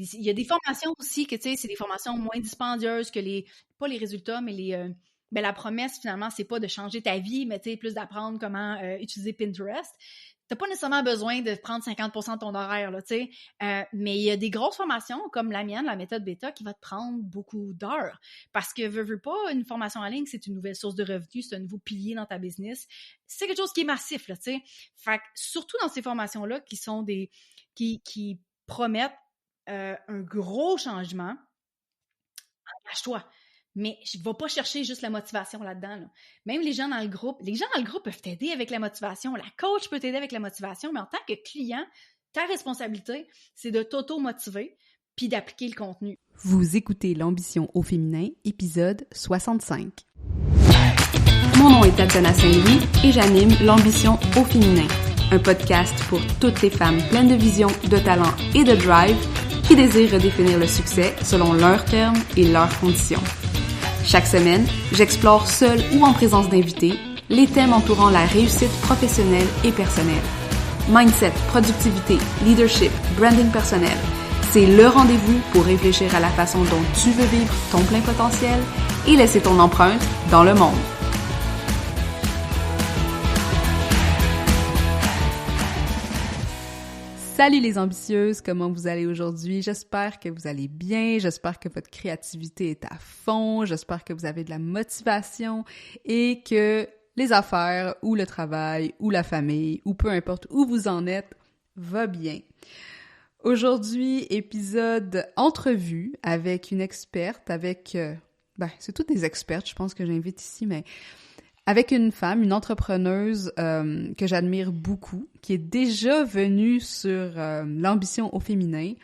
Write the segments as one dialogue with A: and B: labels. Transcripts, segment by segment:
A: Il y a des formations aussi que, tu sais, c'est des formations moins dispendieuses que pas les résultats, mais la promesse, finalement, c'est pas de changer ta vie, mais tu sais, plus d'apprendre comment utiliser Pinterest. T'as pas nécessairement besoin de prendre 50% de ton horaire, là, tu sais. Mais il y a des grosses formations, comme la mienne, la méthode bêta, qui va te prendre beaucoup d'heures. Parce que, veux pas, une formation en ligne, c'est une nouvelle source de revenus, c'est un nouveau pilier dans ta business. C'est quelque chose qui est massif, là, tu sais. Fait que, surtout dans ces formations-là, qui promettent un gros changement, engage-toi. Mais je ne vais pas chercher juste la motivation là-dedans. Là. Même les gens dans le groupe peuvent t'aider avec la motivation. La coach peut t'aider avec la motivation, mais en tant que client, ta responsabilité, c'est de t'auto-motiver puis d'appliquer le contenu.
B: Vous écoutez l'ambition au féminin, épisode 65. Mon nom est Tatiana Saint-Louis et j'anime l'ambition au féminin, un podcast pour toutes les femmes pleines de vision, de talent et de drive qui désirent redéfinir le succès selon leurs termes et leurs conditions. Chaque semaine, j'explore seule ou en présence d'invités les thèmes entourant la réussite professionnelle et personnelle. Mindset, productivité, leadership, branding personnel, c'est le rendez-vous pour réfléchir à la façon dont tu veux vivre ton plein potentiel et laisser ton empreinte dans le monde. Salut les ambitieuses, comment vous allez aujourd'hui? J'espère que vous allez bien, j'espère que votre créativité est à fond, j'espère que vous avez de la motivation et que les affaires ou le travail ou la famille ou peu importe où vous en êtes va bien. Aujourd'hui, épisode entrevue avec une experte, c'est toutes des expertes je pense que j'invite ici, mais avec une femme, une entrepreneuse que j'admire beaucoup, qui est déjà venue sur l'ambition au féminin,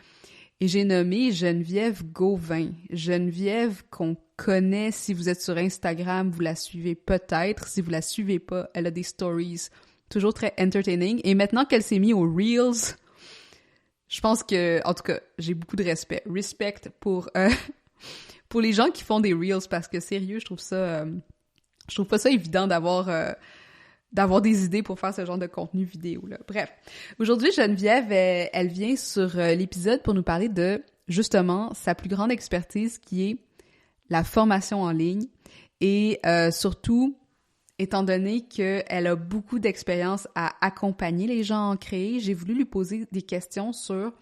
B: et j'ai nommé Geneviève Gauvin. Geneviève qu'on connaît, si vous êtes sur Instagram, vous la suivez peut-être. Si vous la suivez pas, elle a des stories toujours très entertaining. Et maintenant qu'elle s'est mise aux Reels, je pense que, en tout cas, j'ai beaucoup de respect. Respect pour les gens qui font des Reels, parce que sérieux, je trouve pas ça évident d'avoir des idées pour faire ce genre de contenu vidéo, là. Bref. Aujourd'hui, Geneviève, elle vient sur l'épisode pour nous parler de, justement, sa plus grande expertise qui est la formation en ligne et surtout, étant donné qu'elle a beaucoup d'expérience à accompagner les gens à en créer, j'ai voulu lui poser des questions sur,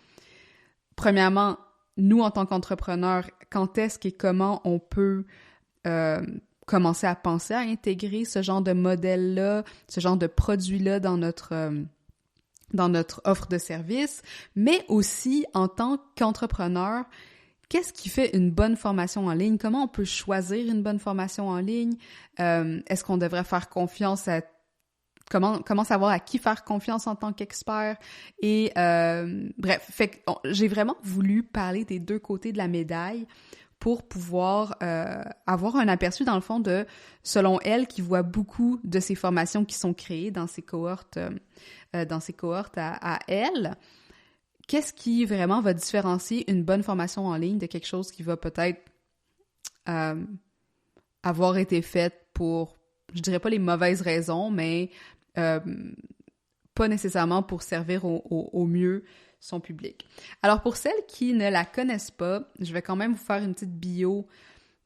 B: premièrement, nous, en tant qu'entrepreneurs, quand est-ce et comment on peut commencer à penser à intégrer ce genre de modèle-là, ce genre de produit-là dans notre offre de service, mais aussi en tant qu'entrepreneur, qu'est-ce qui fait une bonne formation en ligne? Comment on peut choisir une bonne formation en ligne? Est-ce qu'on devrait faire confiance à... Comment savoir à qui faire confiance en tant qu'expert? Et bref, j'ai vraiment voulu parler des deux côtés de la médaille pour pouvoir avoir un aperçu, dans le fond, de, selon elle, qui voit beaucoup de ces formations qui sont créées dans ces cohortes à elle, qu'est-ce qui vraiment va différencier une bonne formation en ligne de quelque chose qui va peut-être avoir été fait pour, je dirais pas les mauvaises raisons, mais pas nécessairement pour servir au mieux son public. Alors, pour celles qui ne la connaissent pas, je vais quand même vous faire une petite bio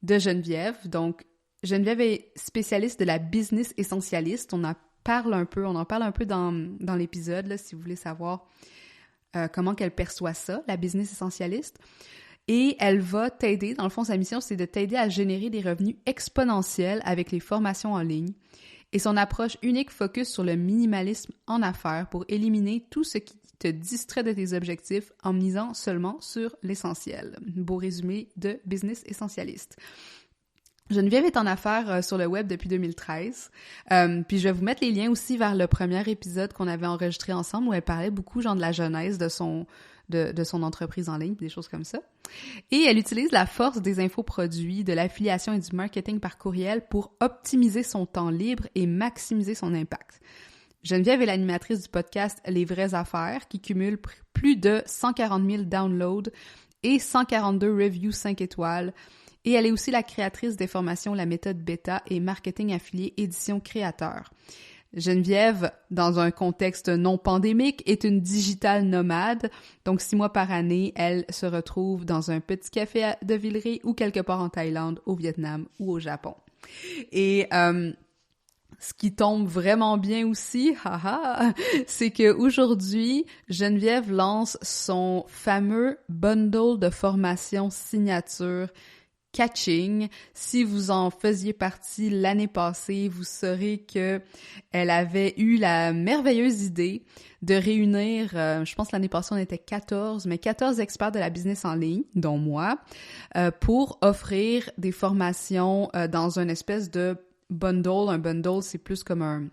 B: de Geneviève. Donc, Geneviève est spécialiste de la business essentialiste. On en parle un peu dans l'épisode, là, si vous voulez savoir comment qu'elle perçoit ça, la business essentialiste. Et elle va t'aider, dans le fond, sa mission, c'est de t'aider à générer des revenus exponentiels avec les formations en ligne. Et son approche unique focus sur le minimalisme en affaires pour éliminer tout ce qui te distrait de tes objectifs en misant seulement sur l'essentiel. Beau résumé de business essentialiste. Geneviève est en affaires sur le web depuis 2013. Puis je vais vous mettre les liens aussi vers le premier épisode qu'on avait enregistré ensemble où elle parlait beaucoup de la genèse de son entreprise en ligne, des choses comme ça. Et elle utilise la force des infoproduits, de l'affiliation et du marketing par courriel pour optimiser son temps libre et maximiser son impact. Geneviève est l'animatrice du podcast Les vraies affaires qui cumule plus de 140 000 downloads et 142 reviews 5 étoiles. Et elle est aussi la créatrice des formations La méthode bêta et Marketing affilié édition créateur. Geneviève, dans un contexte non pandémique, est une digital nomade. Donc, 6 mois par année, elle se retrouve dans un petit café de Villeray ou quelque part en Thaïlande, au Vietnam ou au Japon. Et ce qui tombe vraiment bien aussi, haha, c'est que aujourd'hui, Geneviève lance son fameux bundle de formation signature Catching. Si vous en faisiez partie l'année passée, vous saurez que elle avait eu la merveilleuse idée de réunir, je pense l'année passée on était 14 experts de la business en ligne, dont moi, pour offrir des formations dans une espèce de bundle. Un bundle, c'est plus comme un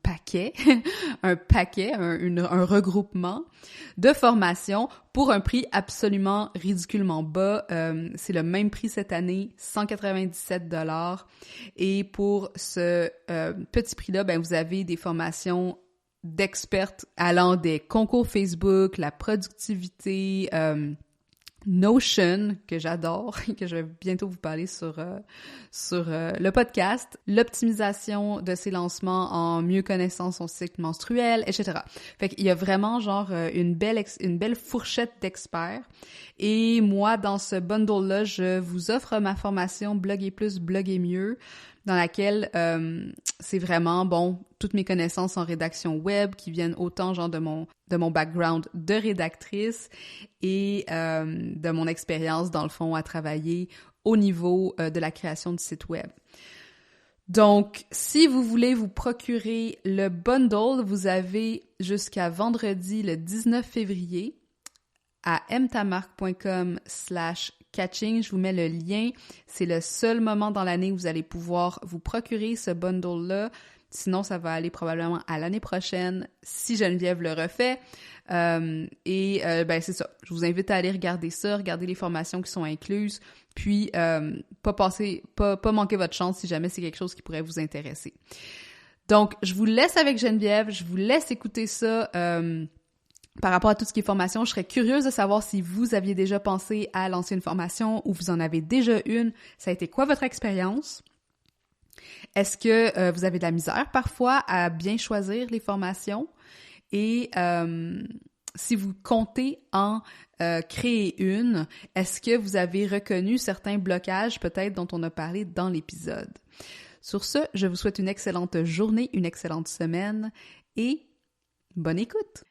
B: paquet, un regroupement de formations pour un prix absolument ridiculement bas. C'est le même prix cette année, 197 $. Et pour ce petit prix-là, ben vous avez des formations d'expertes allant des concours Facebook, la productivité, Notion, que j'adore, que je vais bientôt vous parler sur le podcast, l'optimisation de ses lancements en mieux connaissant son cycle menstruel, etc. Fait qu'il y a vraiment genre une belle fourchette d'experts. Et moi, dans ce bundle-là, je vous offre ma formation Bloguer plus, bloguer mieux, dans laquelle c'est vraiment, toutes mes connaissances en rédaction web qui viennent autant genre de mon background de rédactrice et de mon expérience, dans le fond, à travailler au niveau de la création du site web. Donc, si vous voulez vous procurer le bundle, vous avez jusqu'à vendredi le 19 février à mtamarque.com/catching. Je vous mets le lien. C'est le seul moment dans l'année où vous allez pouvoir vous procurer ce bundle-là. Sinon, ça va aller probablement à l'année prochaine si Geneviève le refait. C'est ça. Je vous invite à aller regarder ça, regarder les formations qui sont incluses, puis pas manquer votre chance si jamais c'est quelque chose qui pourrait vous intéresser. Donc, je vous laisse avec Geneviève. Je vous laisse écouter ça. Par rapport à tout ce qui est formation, je serais curieuse de savoir si vous aviez déjà pensé à lancer une formation ou vous en avez déjà une. Ça a été quoi votre expérience? Est-ce que vous avez de la misère parfois à bien choisir les formations? Et si vous comptez en créer une, est-ce que vous avez reconnu certains blocages peut-être dont on a parlé dans l'épisode? Sur ce, je vous souhaite une excellente journée, une excellente semaine et bonne écoute!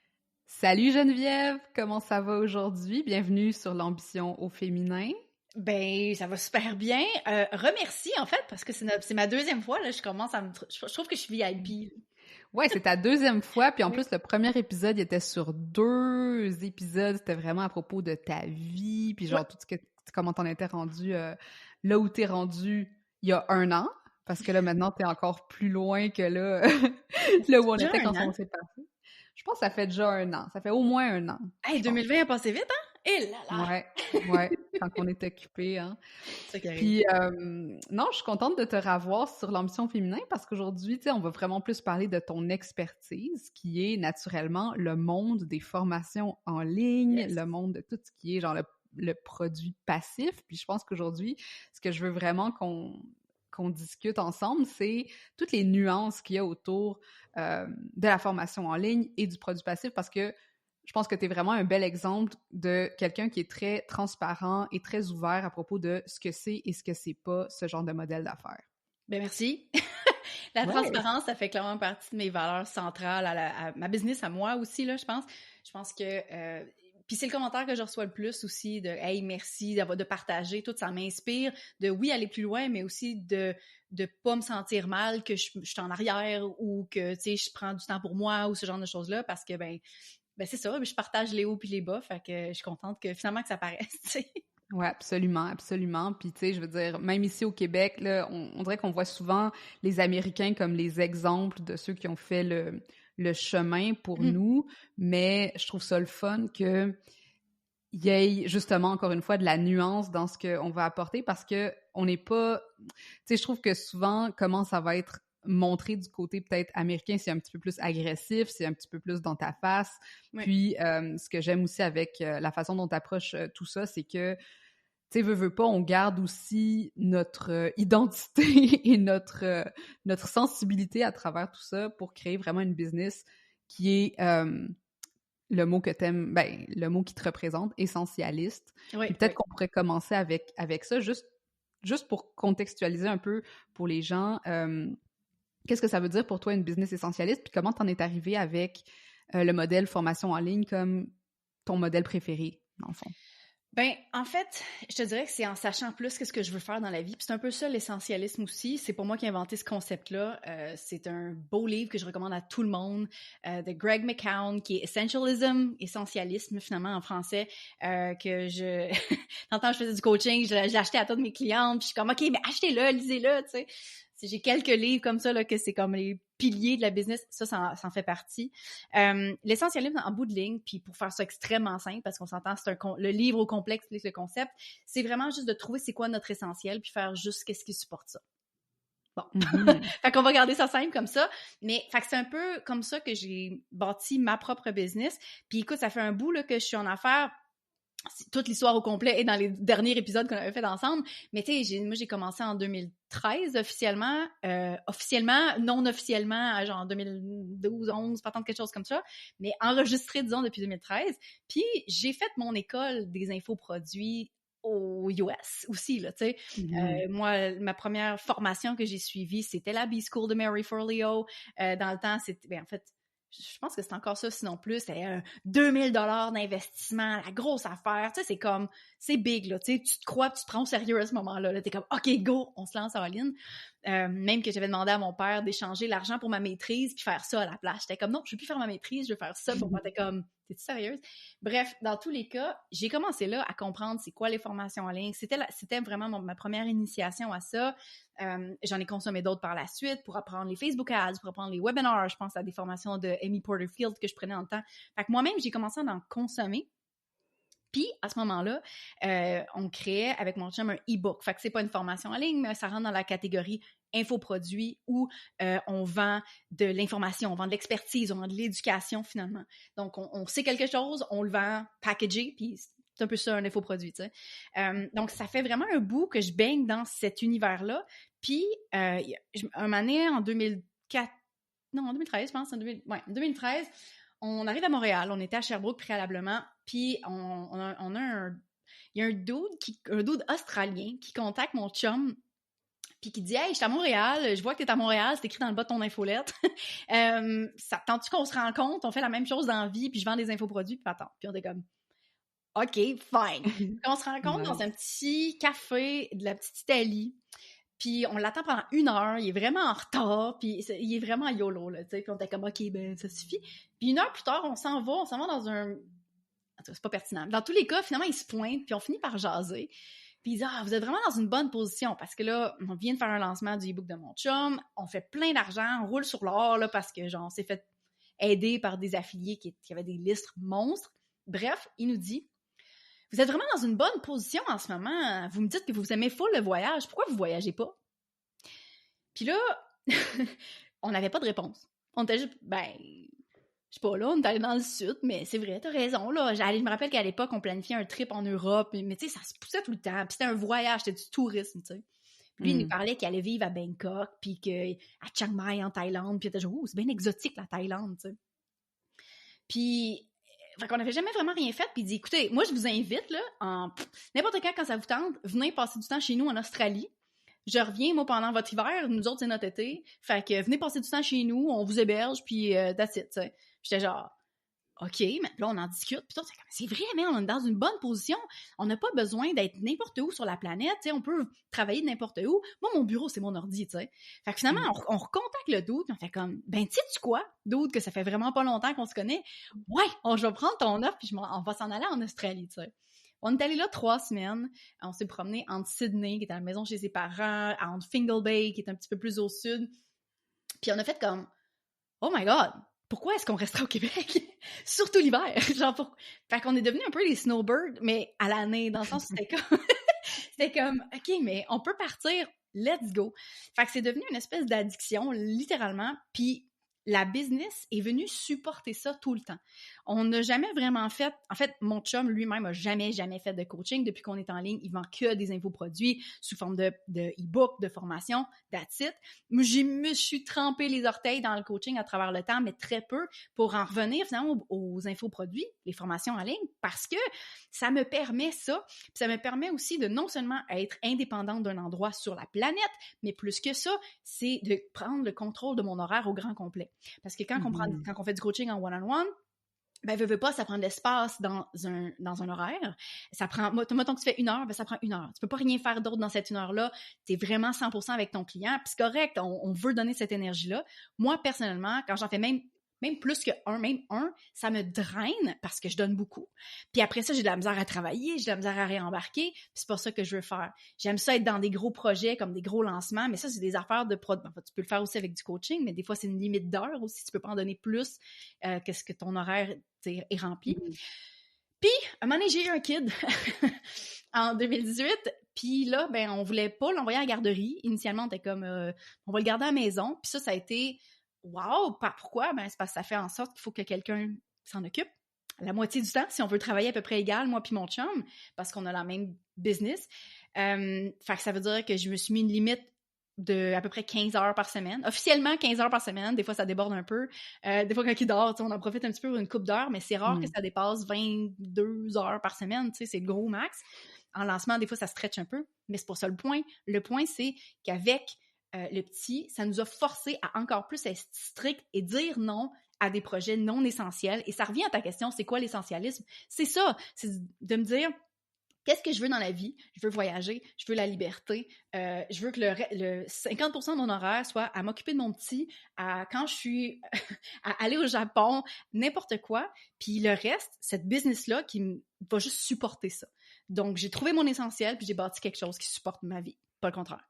B: Salut Geneviève, comment ça va aujourd'hui? Bienvenue sur l'ambition au féminin.
A: Ben, ça va super bien. Remercie, en fait, parce que c'est ma deuxième fois, là, je trouve que je suis VIP.
B: Ouais, c'est ta deuxième fois, puis en plus, le premier épisode, il était sur 2 épisodes, c'était vraiment à propos de ta vie, puis genre tout ce que, comment t'en étais rendu, là où t'es rendu il y a 1 an, parce que là, maintenant, t'es encore plus loin que là, là où on était quand on s'est passé. Je pense que ça fait déjà 1 an. Ça fait au moins 1 an.
A: Hey, 2020 a passé vite, hein? Et là là!
B: Ouais, quand on est occupé, hein.
A: C'est ça qui arrive.
B: Puis, non, je suis contente de te revoir sur l'ambition féminin parce qu'aujourd'hui, tu sais, on va vraiment plus parler de ton expertise qui est naturellement le monde des formations en ligne,
A: Yes.
B: le monde de tout ce qui est genre le produit passif. Puis je pense qu'aujourd'hui, ce que je veux vraiment qu'on discute ensemble, c'est toutes les nuances qu'il y a autour de la formation en ligne et du produit passif parce que je pense que tu es vraiment un bel exemple de quelqu'un qui est très transparent et très ouvert à propos de ce que c'est et ce que c'est pas ce genre de modèle d'affaires.
A: Ben merci. La transparence, ça fait clairement partie de mes valeurs centrales à ma business, à moi aussi, là, je pense. Je pense que... Puis c'est le commentaire que je reçois le plus aussi de « Hey, merci de partager », tout ça m'inspire de, oui, aller plus loin, mais aussi de pas me sentir mal que je suis en arrière ou que, tu sais, je prends du temps pour moi ou ce genre de choses-là parce que, ben c'est ça, je partage les hauts puis les bas, fait que je suis contente que finalement que ça paraisse, tu sais.
B: Ouais, absolument, absolument. Puis tu sais, je veux dire, même ici au Québec, là, on dirait qu'on voit souvent les Américains comme les exemples de ceux qui ont fait le chemin pour nous, mais je trouve ça le fun que il y ait justement encore une fois de la nuance dans ce qu'on va apporter parce que on n'est pas, tu sais, je trouve que souvent comment ça va être montré du côté peut-être américain, c'est un petit peu plus agressif, c'est un petit peu plus dans ta face. Oui. Puis ce que j'aime aussi avec la façon dont tu approches tout ça, c'est que tu sais, veux pas, on garde aussi notre identité et notre sensibilité à travers tout ça pour créer vraiment une business qui est le mot que t'aimes, ben, le mot qui te représente, essentialiste.
A: Oui,
B: Puis peut-être
A: oui.
B: qu'on pourrait commencer avec ça, juste pour contextualiser un peu pour les gens, qu'est-ce que ça veut dire pour toi une business essentialiste, puis comment t'en es arrivé avec le modèle formation en ligne comme ton modèle préféré, dans le fond?
A: Ben, en fait, je te dirais que c'est en sachant plus qu'est-ce que je veux faire dans la vie. Puis c'est un peu ça, l'essentialisme aussi. C'est pour moi qui ai inventé ce concept-là. C'est un beau livre que je recommande à tout le monde, de Greg McKeown, qui est Essentialism, essentialisme finalement en français, que je... Tantôt, je faisais du coaching, je l'ai acheté à toutes mes clientes, puis je suis comme, OK, mais achetez-le, lisez-le, tu sais. J'ai quelques livres comme ça, là, que c'est comme les piliers de la business. Ça en fait partie. L'essentialisme en bout de ligne, puis pour faire ça extrêmement simple, parce qu'on s'entend, c'est le livre au complet explique le concept, c'est vraiment juste de trouver c'est quoi notre essentiel, puis faire juste qu'est-ce qui supporte ça. Bon. Fait qu'on va garder ça simple comme ça. Mais fait que c'est un peu comme ça que j'ai bâti ma propre business. Puis écoute, ça fait un bout là, que je suis en affaires. Toute l'histoire au complet est dans les derniers épisodes qu'on avait fait ensemble. Mais tu sais, moi, j'ai commencé en 2013 officiellement. Non officiellement, genre 2012, 11, pas tant de quelque chose comme ça. Mais enregistré, disons, depuis 2013. Puis j'ai fait mon école des infoproduits aux US aussi, là, tu sais. Moi, ma première formation que j'ai suivie, c'était la B-School de Mary Forleo. Dans le temps, c'était... en fait, je pense que c'est encore ça, sinon plus. C'était 2000 $ d'investissement, la grosse affaire. Tu sais, c'est big, là. Tu sais, tu te crois, tu te prends au sérieux à ce moment-là. Là. T'es comme, OK, go, on se lance en ligne. Même que j'avais demandé à mon père d'échanger l'argent pour ma maîtrise puis faire ça à la place. J'étais comme, non, je veux plus faire ma maîtrise, je veux faire ça. Pour moi, t'es comme, t'es-tu sérieuse? Bref, dans tous les cas, j'ai commencé là à comprendre c'est quoi les formations en ligne. C'était vraiment ma première initiation à ça. J'en ai consommé d'autres par la suite pour apprendre les Facebook Ads, pour apprendre les webinars. Je pense à des formations de Amy Porterfield que je prenais en temps. Fait que moi-même, j'ai commencé à en consommer. Puis, à ce moment-là, on créait avec mon chum un e-book. Fait que c'est pas une formation en ligne, mais ça rentre dans la catégorie infoproduits où on vend de l'information, on vend de l'expertise, on vend de l'éducation, finalement. Donc, on sait quelque chose, on le vend packagé, puis c'est un peu ça, un infoproduit, tu sais. Donc, ça fait vraiment un bout que je baigne dans cet univers-là. Puis, un moment donné, en 2013, je pense, en 2013, on arrive à Montréal, on était à Sherbrooke préalablement, puis il y a un dude australien qui contacte mon chum, puis qui dit « Hey, je suis à Montréal, je vois que t'es à Montréal, c'est écrit dans le bas de ton infolette. Ça tente-tu qu'on se rencontre, on fait la même chose dans la vie, puis je vends des infoproduits, puis attends. » Puis on est comme « OK, fine. » Puis on se rencontre dans un petit café de la petite Italie. Puis on l'attend pendant 1 heure, il est vraiment en retard, puis il est vraiment YOLO, là, tu sais. Puis on était comme, OK, ben ça suffit. Puis 1 heure plus tard, on s'en va dans un... C'est pas pertinent. Dans tous les cas, finalement, il se pointe, puis on finit par jaser. Puis il dit, vous êtes vraiment dans une bonne position, parce que là, on vient de faire un lancement du e-book de mon chum, on fait plein d'argent, on roule sur l'or, là, parce que, genre, on s'est fait aider par des affiliés qui avaient des listes monstres. Bref, il nous dit, vous êtes vraiment dans une bonne position en ce moment. Vous me dites que vous aimez full le voyage. Pourquoi vous voyagez pas? Puis là, on n'avait pas de réponse. On était juste, je sais pas, là, on est allé dans le sud, mais c'est vrai, t'as raison, là. Je me rappelle qu'à l'époque, on planifiait un trip en Europe, mais tu sais, ça se poussait tout le temps. Puis c'était un voyage, c'était du tourisme, tu sais. Puis lui, il nous parlait qu'il allait vivre à Bangkok, puis à Chiang Mai, en Thaïlande, puis il était genre, c'est bien exotique, la Thaïlande, tu sais. Puis... Fait qu'on n'avait jamais vraiment rien fait, puis il dit, écoutez, moi, je vous invite, là, n'importe quand ça vous tente, venez passer du temps chez nous en Australie. Je reviens, moi, pendant votre hiver, nous autres, c'est notre été. Fait que venez passer du temps chez nous, on vous héberge, puis that's it, t'sais. J'étais genre, OK, mais là, on en discute. Puis c'est vrai, mais on est dans une bonne position. On n'a pas besoin d'être n'importe où sur la planète. T'sais, on peut travailler de n'importe où. Moi, mon bureau, c'est mon ordi. T'sais. Fait que finalement, on recontacte le dude. Puis on fait comme, sais-tu quoi, dude, que ça fait vraiment pas longtemps qu'on se connaît? Ouais, je vais prendre ton offre, puis on va s'en aller en Australie. T'sais. On est allé là 3 semaines. On s'est promené entre Sydney, qui est à la maison chez ses parents, entre Fingal Bay, qui est un petit peu plus au sud. Puis on a fait comme, oh my God! Pourquoi est-ce qu'on resterait au Québec? Surtout l'hiver. Genre Fait qu'on est devenus un peu les snowbirds, mais à l'année, dans le sens où c'était comme, OK, mais on peut partir, let's go. Fait que c'est devenu une espèce d'addiction, littéralement. Puis la business est venue supporter ça tout le temps. On n'a jamais vraiment fait... En fait, mon chum lui-même n'a jamais fait de coaching. Depuis qu'on est en ligne, il vend que des infoproduits sous forme de e-book, de formation, that's it. Moi, je me suis trempé les orteils dans le coaching à travers le temps, mais très peu, pour en revenir finalement aux infoproduits, les formations en ligne, parce que ça me permet ça. Puis ça me permet aussi de non seulement être indépendante d'un endroit sur la planète, mais plus que ça, c'est de prendre le contrôle de mon horaire au grand complet. Parce que quand on fait du coaching en one-on-one, ben, veux pas, ça prend de l'espace dans un horaire. Ça prend, mettons que tu fais 1 heure, ben, ça prend 1 heure. Tu peux pas rien faire d'autre dans cette 1 heure-là. Tu es vraiment 100% avec ton client. Puis c'est correct, on veut donner cette énergie-là. Moi, personnellement, quand j'en fais même plus que un, ça me draine parce que je donne beaucoup. Puis après ça, j'ai de la misère à travailler, j'ai de la misère à réembarquer, puis c'est pas ça que je veux faire. J'aime ça être dans des gros projets, comme des gros lancements, mais ça, c'est des affaires de prod. En fait, tu peux le faire aussi avec du coaching, mais des fois, c'est une limite d'heures aussi. Tu peux pas en donner plus que ce que ton horaire est rempli. Puis, à un moment donné, j'ai eu un kid en 2018, puis là, ben, on voulait pas l'envoyer à la garderie. Initialement, on était comme, on va le garder à la maison. Puis ça a été... Wow! Pourquoi? Ben, c'est parce que ça fait en sorte qu'il faut que quelqu'un s'en occupe. La moitié du temps, si on veut travailler à peu près égal, moi puis mon chum, parce qu'on a la même business. Fait que ça veut dire que je me suis mis une limite de à peu près 15 heures par semaine. Officiellement, 15 heures par semaine. Des fois, ça déborde un peu. Des fois, quand il dort, on en profite un petit peu pour une couple d'heures, mais c'est rare que ça dépasse 22 heures par semaine. C'est le gros max. En lancement, des fois, ça stretch un peu, mais c'est pas ça le point. Le point, c'est qu'avec le petit, ça nous a forcé à encore plus être strict et dire non à des projets non essentiels. Et ça revient à ta question, c'est quoi l'essentialisme? C'est ça, c'est de me dire, qu'est-ce que je veux dans la vie? Je veux voyager, je veux la liberté, je veux que le 50% de mon horaire soit à m'occuper de mon petit, quand je suis à aller au Japon, n'importe quoi. Puis le reste, cette business-là qui va juste supporter ça. Donc, j'ai trouvé mon essentiel, puis j'ai bâti quelque chose qui supporte ma vie, pas le contraire.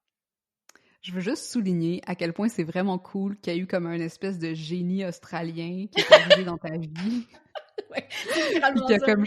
B: Je veux juste souligner à quel point c'est vraiment cool qu'il y a eu comme un espèce de génie australien qui est arrivé dans ta vie.
A: Ouais,
B: puis qui a comme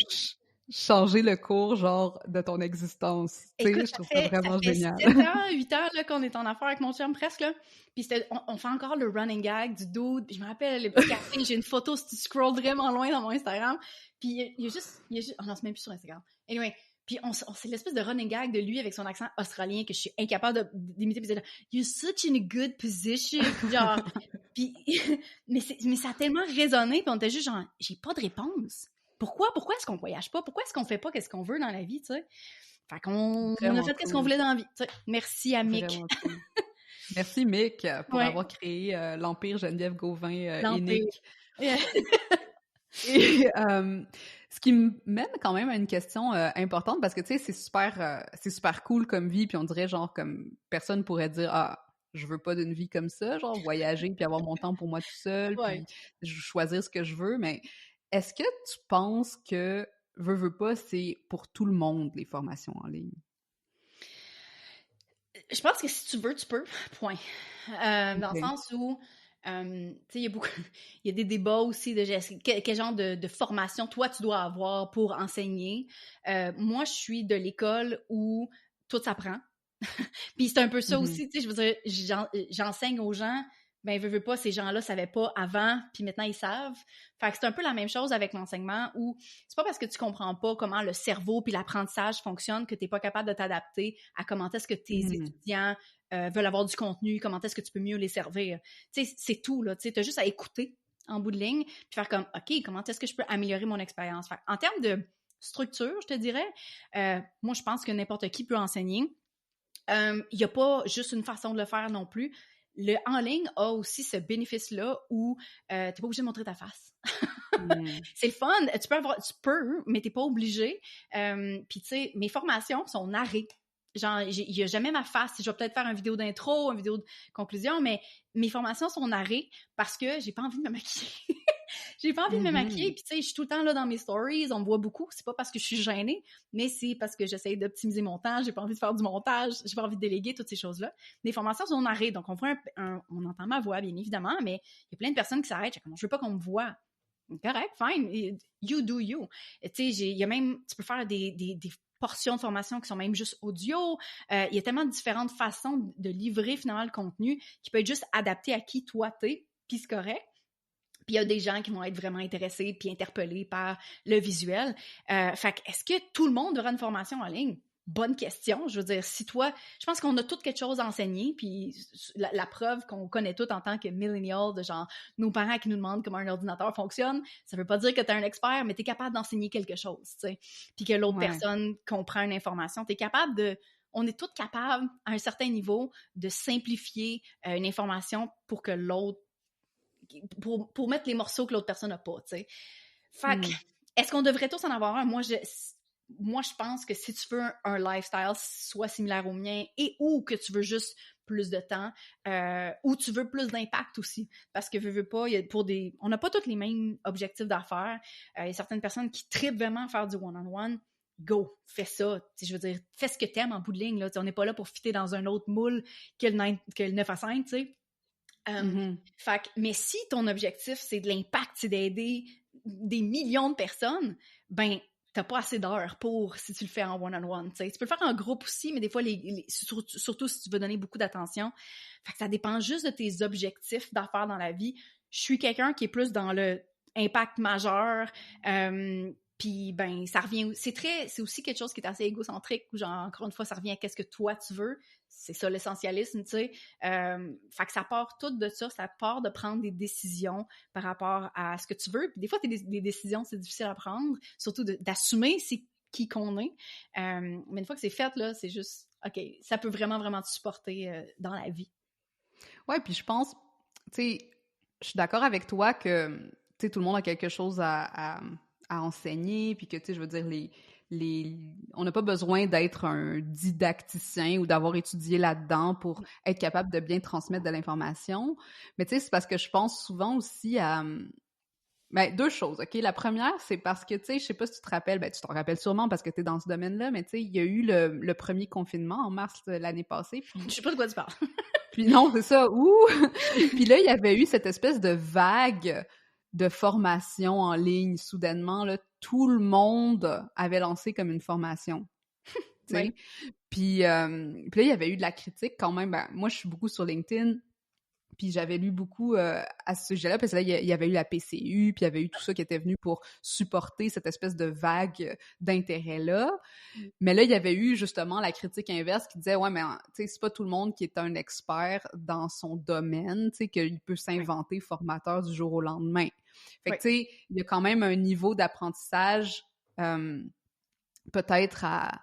B: changé le cours, genre, de ton existence.
A: Écoute,
B: je trouve ça vraiment génial.
A: 7 ans, 8 ans là, qu'on est en affaires avec mon chum, presque. Là. Puis on fait encore le running gag du dude. Puis je me rappelle, le petit café, j'ai une photo, si tu scrolls vraiment loin dans mon Instagram. Puis il y a juste... Oh non, c'est même plus sur Instagram. Anyway, puis c'est l'espèce de running gag de lui avec son accent australien que je suis incapable d'imiter. Puis il dit « You're such in a good position. » Genre, puis... mais ça a tellement résonné. Puis on était juste genre « J'ai pas de réponse. » Pourquoi est-ce qu'on voyage pas? Pourquoi est-ce qu'on fait pas qu'est-ce qu'on veut dans la vie, tu sais? Fait qu'on a fait qu'est-ce qu'on voulait dans la vie, tu sais. Merci à Mick.
B: Cool. Merci Mick pour avoir créé l'Empire Geneviève Gauvin et Nick. Yeah. Et ce qui me mène quand même à une question importante parce que, tu sais, c'est super cool comme vie, puis on dirait genre comme personne pourrait dire « Ah, je veux pas d'une vie comme ça, genre voyager puis avoir mon temps pour moi tout seul, puis choisir ce que je veux. » Mais est-ce que tu penses que veux pas, c'est pour tout le monde, les formations en ligne?
A: Je pense que si tu veux, tu peux. Point. Dans le sens où, tu sais, il y a des débats aussi de quel genre de formation toi tu dois avoir pour enseigner. Moi, je suis de l'école où tout s'apprend. Puis c'est un peu ça aussi, tu sais, je veux dire, j'enseigne aux gens. Ben, veux pas, ces gens-là savaient pas avant, puis maintenant, ils savent. Fait que c'est un peu la même chose avec l'enseignement où c'est pas parce que tu comprends pas comment le cerveau puis l'apprentissage fonctionne que t'es pas capable de t'adapter à comment est-ce que tes étudiants veulent avoir du contenu, comment est-ce que tu peux mieux les servir. Tu sais, c'est tout, là. Tu sais, t'as juste à écouter en bout de ligne puis faire comme, OK, comment est-ce que je peux améliorer mon expérience? Fait en termes de structure, je te dirais, moi, je pense que n'importe qui peut enseigner. Il n'y a pas juste une façon de le faire non plus. Le en ligne a aussi ce bénéfice-là où tu n'es pas obligé de montrer ta face. C'est le fun. Tu peux, mais tu n'es pas obligé. Puis, tu sais, mes formations sont narrées. Genre, il n'y a jamais ma face. Je vais peut-être faire une vidéo d'intro, une vidéo de conclusion, mais mes formations sont narrées parce que j'ai pas envie de me maquiller. J'ai pas envie de me maquiller, puis tu sais, je suis tout le temps là dans mes stories, on me voit beaucoup, c'est pas parce que je suis gênée, mais c'est parce que j'essaie d'optimiser mon temps, j'ai pas envie de faire du montage, j'ai pas envie de déléguer, toutes ces choses-là. Les formations sont narrées, donc on voit on entend ma voix, bien évidemment, mais il y a plein de personnes qui s'arrêtent, je veux pas qu'on me voit. Correct, fine, you do you. Tu sais, il y a même, tu peux faire des portions de formation qui sont même juste audio. Il y a tellement de différentes façons de livrer finalement le contenu qui peut être juste adapté à qui toi t'es, puis c'est correct. Puis il y a des gens qui vont être vraiment intéressés puis interpellés par le visuel. Fait que, est-ce que tout le monde aura une formation en ligne? Bonne question. Je veux dire, si toi... Je pense qu'on a toutes quelque chose à enseigner, puis la preuve qu'on connaît toutes en tant que millennials, de genre nos parents qui nous demandent comment un ordinateur fonctionne, ça veut pas dire que tu es un expert, mais tu es capable d'enseigner quelque chose, tu sais. Puis que l'autre personne comprend une information. Tu es capable de... On est toutes capables, à un certain niveau, de simplifier une information pour que l'autre pour mettre les morceaux que l'autre personne n'a pas, tu sais. Fait que, est-ce qu'on devrait tous en avoir un? Moi, je pense que si tu veux un lifestyle soit similaire au mien et ou que tu veux juste plus de temps ou tu veux plus d'impact aussi, parce que veux pas, on n'a pas tous les mêmes objectifs d'affaires. Il y a certaines personnes qui trippent vraiment à faire du one-on-one. Go, fais ça. Je veux dire, fais ce que t'aimes en bout de ligne. Là. On n'est pas là pour fitter dans un autre moule que le 9 à 5, tu sais. Fait que, mais si ton objectif, c'est de l'impact, c'est d'aider des millions de personnes, ben, t'as pas assez d'heures pour si tu le fais en one-on-one. Tu peux le faire en groupe aussi, mais des fois, surtout si tu veux donner beaucoup d'attention. Fait que ça dépend juste de tes objectifs d'affaires dans la vie. Je suis quelqu'un qui est plus dans le impact majeur, puis ben, ça revient... C'est aussi quelque chose qui est assez égocentrique, où genre, encore une fois, ça revient à qu'est-ce que toi tu veux. C'est ça l'essentialisme, tu sais. Fait que ça part tout de ça part de prendre des décisions par rapport à ce que tu veux. Puis des fois, des décisions, c'est difficile à prendre, surtout d'assumer c'est qui qu'on est. Mais une fois que c'est fait, là, c'est juste, OK, ça peut vraiment, vraiment te supporter dans la vie.
B: Ouais, puis je pense, tu sais, je suis d'accord avec toi que, tu sais, tout le monde a quelque chose à enseigner, puis que, tu sais, je veux dire, on n'a pas besoin d'être un didacticien ou d'avoir étudié là-dedans pour être capable de bien transmettre de l'information. Mais tu sais, c'est parce que je pense souvent aussi à... Ben, deux choses, OK? La première, c'est parce que, tu sais, je sais pas si tu te rappelles, ben tu t'en rappelles sûrement parce que tu es dans ce domaine-là, mais tu sais, il y a eu le premier confinement en mars de l'année passée. Puis...
A: Je sais pas de quoi tu parles.
B: Puis non, c'est ça, ouh! Puis là, il y avait eu cette espèce de vague de formation en ligne. Soudainement, là, tout le monde avait lancé comme une formation. Tu sais? Puis là, il y avait eu de la critique quand même. Ben, moi, je suis beaucoup sur LinkedIn. Puis j'avais lu beaucoup à ce sujet-là, parce que là, il y avait eu la PCU, puis il y avait eu tout ça qui était venu pour supporter cette espèce de vague d'intérêt-là. Mais là, il y avait eu justement la critique inverse qui disait « Ouais, mais tu sais, c'est pas tout le monde qui est un expert dans son domaine, tu sais, qu'il peut s'inventer formateur du jour au lendemain. » Fait que, tu sais, il y a quand même un niveau d'apprentissage peut-être à...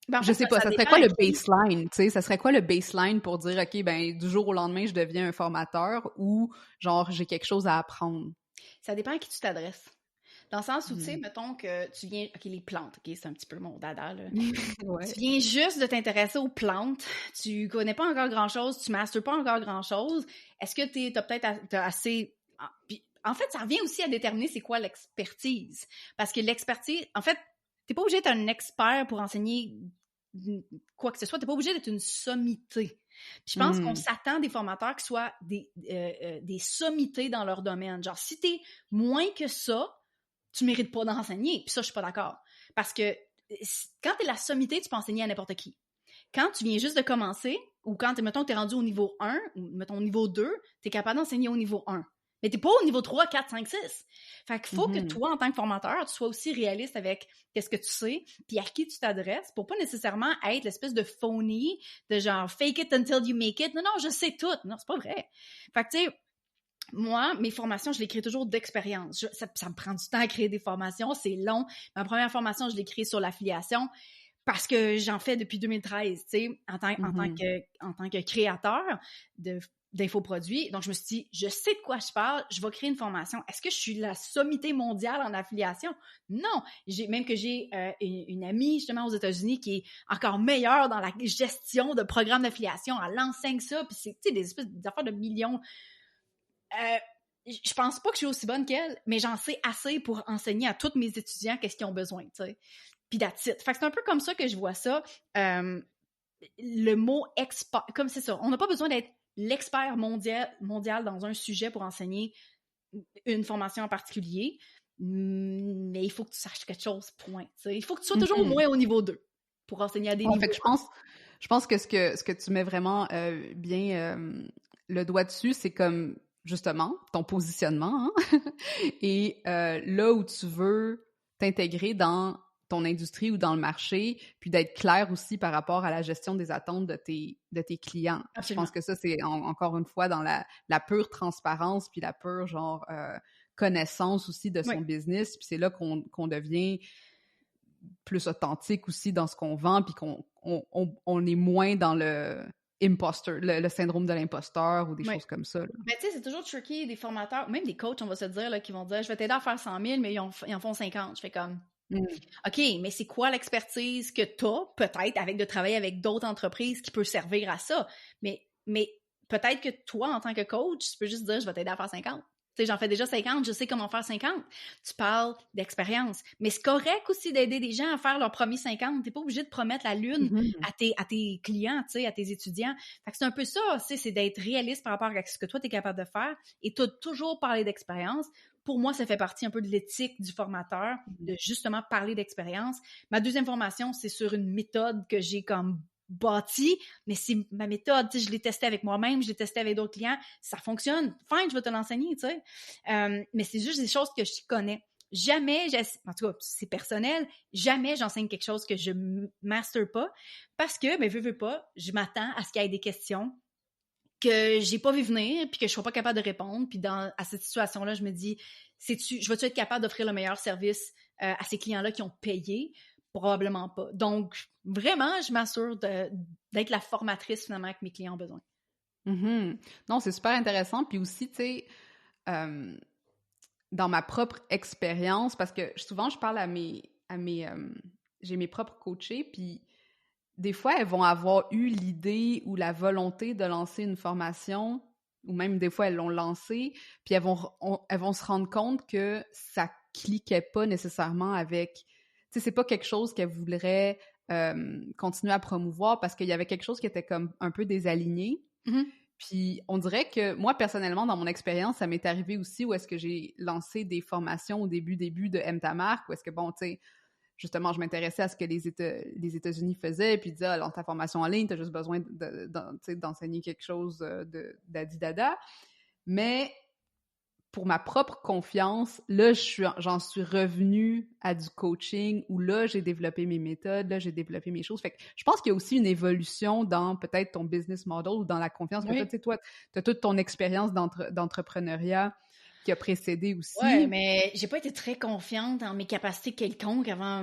B: Ben, en fait, je sais pas, ça serait quoi le baseline, tu sais? Ça serait quoi le baseline pour dire, OK, ben du jour au lendemain, je deviens un formateur ou, genre, j'ai quelque chose à apprendre?
A: Ça dépend à qui tu t'adresses. Dans le sens où, tu sais, mettons que tu viens... OK, les plantes, OK, c'est un petit peu mon dada, là. Ouais. Tu viens juste de t'intéresser aux plantes, tu connais pas encore grand-chose, tu masters pas encore grand-chose. Est-ce que t'as peut-être assez... Puis, en fait, ça revient aussi à déterminer c'est quoi l'expertise. Parce que l'expertise... En fait, t'es pas obligé d'être un expert pour enseigner quoi que ce soit. T'es pas obligé d'être une sommité. Puis je pense qu'on s'attend des formateurs qui soient des sommités dans leur domaine. Genre, si t'es moins que ça, tu mérites pas d'enseigner. Puis ça, je suis pas d'accord. Parce que quand t'es la sommité, tu peux enseigner à n'importe qui. Quand tu viens juste de commencer, ou quand, mettons, t'es rendu au niveau 1, ou mettons au niveau 2, t'es capable d'enseigner au niveau 1. Mais t'es pas au niveau 3, 4, 5, 6. Fait qu'il faut que toi, en tant que formateur, tu sois aussi réaliste avec qu'est-ce que tu sais, puis à qui tu t'adresses, pour pas nécessairement être l'espèce de phony, de genre fake it until you make it. Non, je sais tout. Non, c'est pas vrai. Fait que, tu sais, moi, mes formations, je les crée toujours d'expérience. Ça me prend du temps à créer des formations, c'est long. Ma première formation, je l'ai créée sur l'affiliation parce que j'en fais depuis 2013, tu sais, en tant que créateur d'infoproduits. Donc, je me suis dit, je sais de quoi je parle, je vais créer une formation. Est-ce que je suis la sommité mondiale en affiliation? Non! J'ai une amie, justement, aux États-Unis qui est encore meilleure dans la gestion de programmes d'affiliation. Elle enseigne ça, puis c'est, tu sais, des espèces d'affaires de millions. Je pense pas que je suis aussi bonne qu'elle, mais j'en sais assez pour enseigner à tous mes étudiants qu'est-ce qu'ils ont besoin, tu sais. Puis that's it. Fait que c'est un peu comme ça que je vois ça. Le mot « expert », comme c'est ça, on n'a pas besoin d'être l'expert mondial dans un sujet pour enseigner une formation en particulier, mais il faut que tu saches quelque chose, point. T'sais. Il faut que tu sois toujours au moins au niveau 2 pour enseigner à des niveaux.
B: Fait que je pense que ce que tu mets vraiment bien le doigt dessus, c'est comme justement, ton positionnement, hein, et là où tu veux t'intégrer dans ton industrie ou dans le marché, puis d'être clair aussi par rapport à la gestion des attentes de tes clients. Je
A: Absolument.
B: pense que ça, c'est encore une fois dans la pure transparence, puis la pure, genre, connaissance aussi de
A: Oui.
B: son business, puis c'est là qu'on devient plus authentique aussi dans ce qu'on vend, puis qu'on est moins dans le imposter, le syndrome de l'imposteur ou des
A: Oui.
B: choses comme ça, là.
A: Mais tu sais, c'est toujours tricky, des formateurs, même des coachs, on va se dire, là, qui vont dire, je vais t'aider à faire 100 000, mais ils en font 50. Je fais comme, OK, mais c'est quoi l'expertise que tu as, peut-être, avec de travailler avec d'autres entreprises qui peut servir à ça? Mais peut-être que toi, en tant que coach, tu peux juste dire, je vais t'aider à faire 50. Tu sais, j'en fais déjà 50, je sais comment faire 50. Tu parles d'expérience. Mais c'est correct aussi d'aider des gens à faire leur premier 50. Tu n'es pas obligé de promettre la lune à tes clients, tu sais, à tes étudiants. Fait que c'est un peu ça, tu sais, c'est d'être réaliste par rapport à ce que toi, tu es capable de faire. Et tu as toujours parlé d'expérience. Pour moi, ça fait partie un peu de l'éthique du formateur, de justement parler d'expérience. Ma deuxième formation, c'est sur une méthode que j'ai comme bâtie, mais c'est ma méthode, tu sais, je l'ai testée avec moi-même, je l'ai testée avec d'autres clients, ça fonctionne, fine, je vais te l'enseigner, tu sais. Mais c'est juste des choses que je connais. Jamais, en tout cas, c'est personnel, jamais j'enseigne quelque chose que je master pas, parce que, ben, veux pas, je m'attends à ce qu'il y ait des questions que j'ai pas vu venir, puis que je sois pas capable de répondre, puis à cette situation-là, je me dis, je vais-tu être capable d'offrir le meilleur service à ces clients-là qui ont payé? Probablement pas. Donc, vraiment, je m'assure d'être la formatrice, finalement, que mes clients ont besoin.
B: Mm-hmm. Non, c'est super intéressant, puis aussi, tu sais, dans ma propre expérience, parce que souvent, je parle j'ai mes propres coachés, puis des fois, elles vont avoir eu l'idée ou la volonté de lancer une formation, ou même des fois, elles l'ont lancée, puis elles vont se rendre compte que ça cliquait pas nécessairement avec... Tu sais, c'est pas quelque chose qu'elles voudraient continuer à promouvoir parce qu'il y avait quelque chose qui était comme un peu désaligné.
A: Mm-hmm.
B: Puis on dirait que moi, personnellement, dans mon expérience, ça m'est arrivé aussi où est-ce que j'ai lancé des formations au début de Aime ta marque, où est-ce que, bon, tu sais, justement, je m'intéressais à ce que les États-Unis faisaient, puis disaient, dans ta formation en ligne, tu as juste besoin d'enseigner quelque chose d'adidada. Mais pour ma propre confiance, là, j'en suis revenue à du coaching où là, j'ai développé mes méthodes, là, j'ai développé mes choses. Fait que je pense qu'il y a aussi une évolution dans peut-être ton business model ou dans la confiance que tu as. Tu sais, toi, tu as toute ton expérience d'entrepreneuriat qui a précédé aussi.
A: Ouais, mais j'ai pas été très confiante en mes capacités quelconques avant,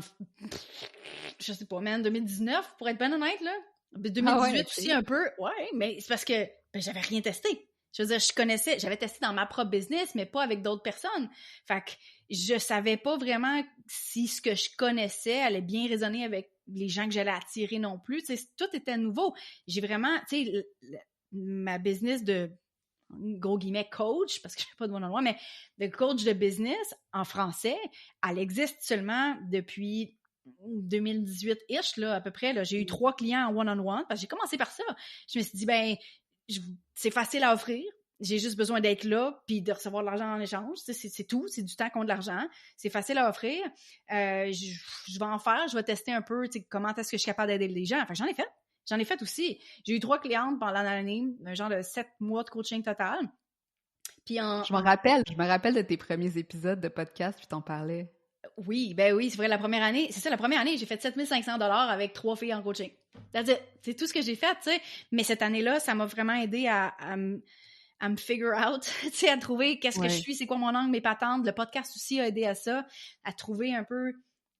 A: je sais pas, man, 2019, pour être bien honnête, là. 2018 aussi un peu, ouais, mais c'est parce que j'avais rien testé. Je veux dire, j'avais testé dans ma propre business, mais pas avec d'autres personnes. Fait que je savais pas vraiment si ce que je connaissais allait bien résonner avec les gens que j'allais attirer non plus. Tu sais, tout était nouveau. J'ai vraiment, tu sais, ma business de gros guillemets coach, parce que je fais pas de one-on-one, mais de coach de business en français, elle existe seulement depuis 2018-ish, là, à peu près. Là. J'ai eu 3 clients en one-on-one, parce que j'ai commencé par ça. Je me suis dit, ben, c'est facile à offrir. J'ai juste besoin d'être là puis de recevoir de l'argent en échange. C'est tout. C'est du temps contre de l'argent. C'est facile à offrir. Je vais en faire. Je vais tester un peu comment est-ce que je suis capable d'aider les gens. Enfin, j'en ai fait. J'en ai fait aussi. J'ai eu 3 clientes pendant l'année, un genre de 7 mois de coaching total. Puis
B: je me rappelle de tes premiers épisodes de podcast, puis t'en parlais.
A: Oui, ben oui, c'est vrai, la première année, c'est ça, la première année, j'ai fait 7 500 $ avec 3 filles en coaching. C'est tout ce que j'ai fait, tu sais. Mais cette année-là, ça m'a vraiment aidé à me figure out, tu sais, à trouver qu'est-ce que je suis, c'est quoi mon angle, mes patentes. Le podcast aussi a aidé à ça, à trouver un peu...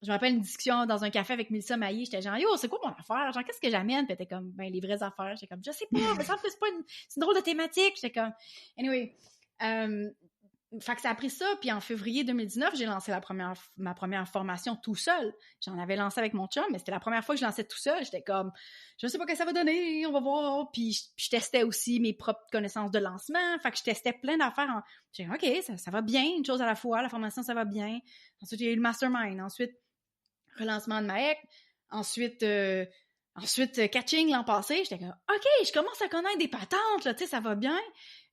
A: Je me rappelle une discussion dans un café avec Mélissa Maillé, j'étais genre, yo, c'est quoi mon affaire? Genre, qu'est-ce que j'amène? Puis elle était comme, ben, les vraies affaires. J'étais comme, je sais pas, mais ça, c'est pas c'est une drôle de thématique. J'étais comme, anyway, fait que ça a pris ça, puis en février 2019, j'ai lancé ma première formation tout seul. J'en avais lancé avec mon chum, mais c'était la première fois que je lançais tout seul. J'étais comme, je sais pas ce que ça va donner, on va voir. Puis je testais aussi mes propres connaissances de lancement. Fait que je testais plein d'affaires. J'ai dit, OK, ça va bien, une chose à la fois. La formation, ça va bien. Ensuite, il y a eu le mastermind. Ensuite, relancement de Maek. Ensuite, catching l'an passé. J'étais comme, OK, je commence à connaître des patentes, là, tu sais, ça va bien.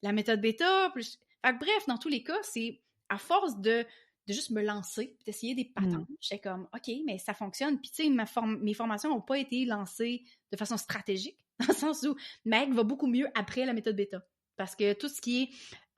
A: La méthode bêta, Fait que bref, dans tous les cas, c'est à force de juste me lancer, d'essayer des patentes. J'étais comme, OK, mais ça fonctionne. Puis tu sais, mes formations n'ont pas été lancées de façon stratégique, dans le sens où Meg va beaucoup mieux après la méthode bêta. Parce que tout ce qui est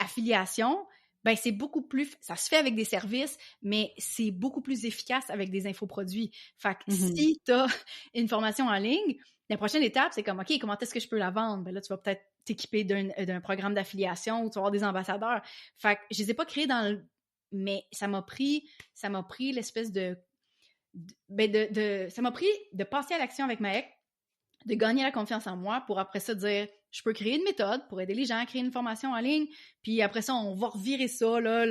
A: affiliation, ben c'est beaucoup plus... Ça se fait avec des services, mais c'est beaucoup plus efficace avec des infoproduits. Fait que si tu as une formation en ligne, la prochaine étape, c'est comme, OK, comment est-ce que je peux la vendre? Ben là, tu vas peut-être t'équiper d'un programme d'affiliation ou tu vas avoir des ambassadeurs. Fait que je les ai pas créés dans le... Mais ça m'a pris l'espèce de ça m'a pris de passer à l'action avec Maëc, de gagner la confiance en moi pour après ça dire, je peux créer une méthode pour aider les gens à créer une formation en ligne, puis après ça, on va revirer ça, là,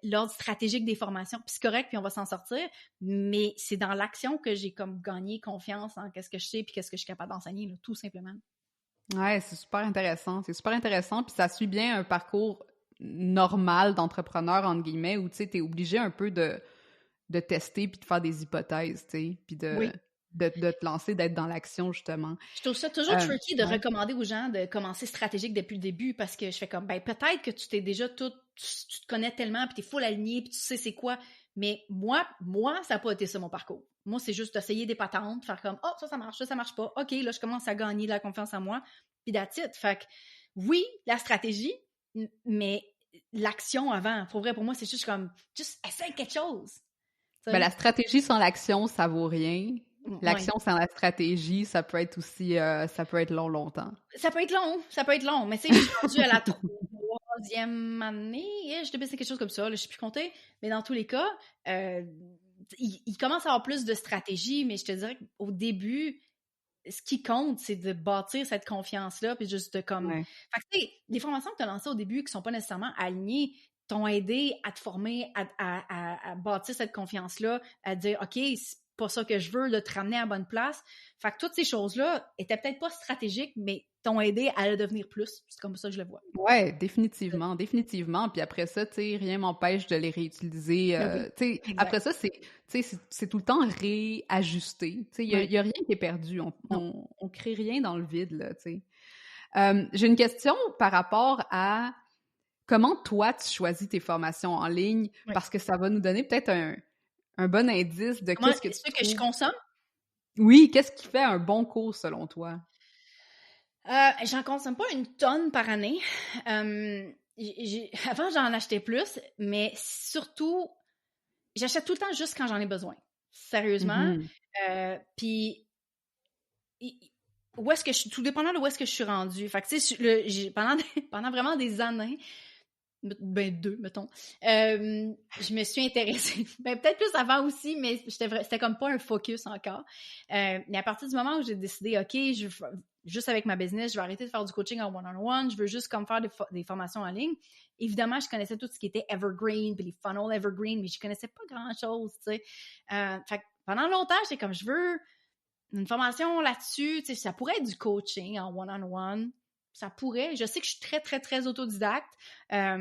A: l'ordre stratégique des formations, puis c'est correct, puis on va s'en sortir, mais c'est dans l'action que j'ai comme gagné confiance en qu'est-ce que je sais puis qu'est-ce que je suis capable d'enseigner, là, tout simplement.
B: Ouais, c'est super intéressant, puis ça suit bien un parcours normal d'entrepreneur, entre guillemets, où, tu sais, t'es obligé un peu de tester puis de faire des hypothèses, tu sais, puis de te lancer, d'être dans l'action, justement.
A: Je trouve ça toujours tricky de recommander aux gens de commencer stratégique depuis le début parce que je fais comme, ben peut-être que tu t'es déjà tu te connais tellement puis t'es full aligné puis tu sais c'est quoi, mais moi, ça n'a pas été ça mon parcours. Moi, c'est juste d'essayer des patentes, faire comme, oh, ça marche, ça marche pas. OK, là, je commence à gagner de la confiance en moi puis that's it. Fait que, oui, la stratégie, mais l'action avant. Pour vrai, pour moi, c'est juste comme, juste essaye quelque chose.
B: Ben, la stratégie sans l'action, ça vaut rien. L'action sans la stratégie, ça peut être aussi, ça peut être longtemps.
A: Ça peut être long, mais tu sais, je suis rendue à la 3e année, je devais c'est quelque chose comme ça, là, je sais plus compter, mais dans tous les cas, il commence à avoir plus de stratégie, mais je te dirais qu'au début, ce qui compte, c'est de bâtir cette confiance-là, puis juste de comme...
B: Ouais.
A: Fait que tu sais, les formations que tu as lancées au début, qui sont pas nécessairement alignées, t'ont aidé à te former, à bâtir cette confiance-là, à dire, OK, c'est pas ça que je veux, de te ramener à la bonne place. Fait que toutes ces choses-là étaient peut-être pas stratégiques, mais t'ont aidé à le devenir plus. C'est comme ça que je le vois.
B: Ouais, définitivement. Puis après ça, tu sais, rien m'empêche de les réutiliser. Tu sais, après ça, c'est tout le temps réajusté. Tu sais, il y a rien qui est perdu. On crée rien dans le vide, là, tu sais. J'ai une question par rapport à comment toi, tu choisis tes formations en ligne, parce que ça va nous donner peut-être un bon indice de qu'est-ce que tu trouves...
A: que je consomme?
B: Oui, qu'est-ce qui fait un bon cours selon toi?
A: J'en consomme pas une tonne par année. Avant, j'en achetais plus, mais surtout, j'achète tout le temps juste quand j'en ai besoin. Sérieusement. Puis, où est-ce que je suis, tout dépendant de où est-ce que je suis rendue. Fait que, tu sais, pendant vraiment des années, ben 2, mettons, je me suis intéressée, ben peut-être plus avant aussi, mais c'était comme pas un focus encore. Mais à partir du moment où j'ai décidé, OK, juste avec ma business, je vais arrêter de faire du coaching en one-on-one, je veux juste comme faire des formations en ligne. Évidemment, je connaissais tout ce qui était evergreen, puis les funnels evergreen, mais je connaissais pas grand-chose, tu sais. Fait que pendant longtemps, j'étais comme, je veux une formation là-dessus, tu sais, ça pourrait être du coaching en one-on-one. Ça pourrait. Je sais que je suis très, très, très autodidacte. Ça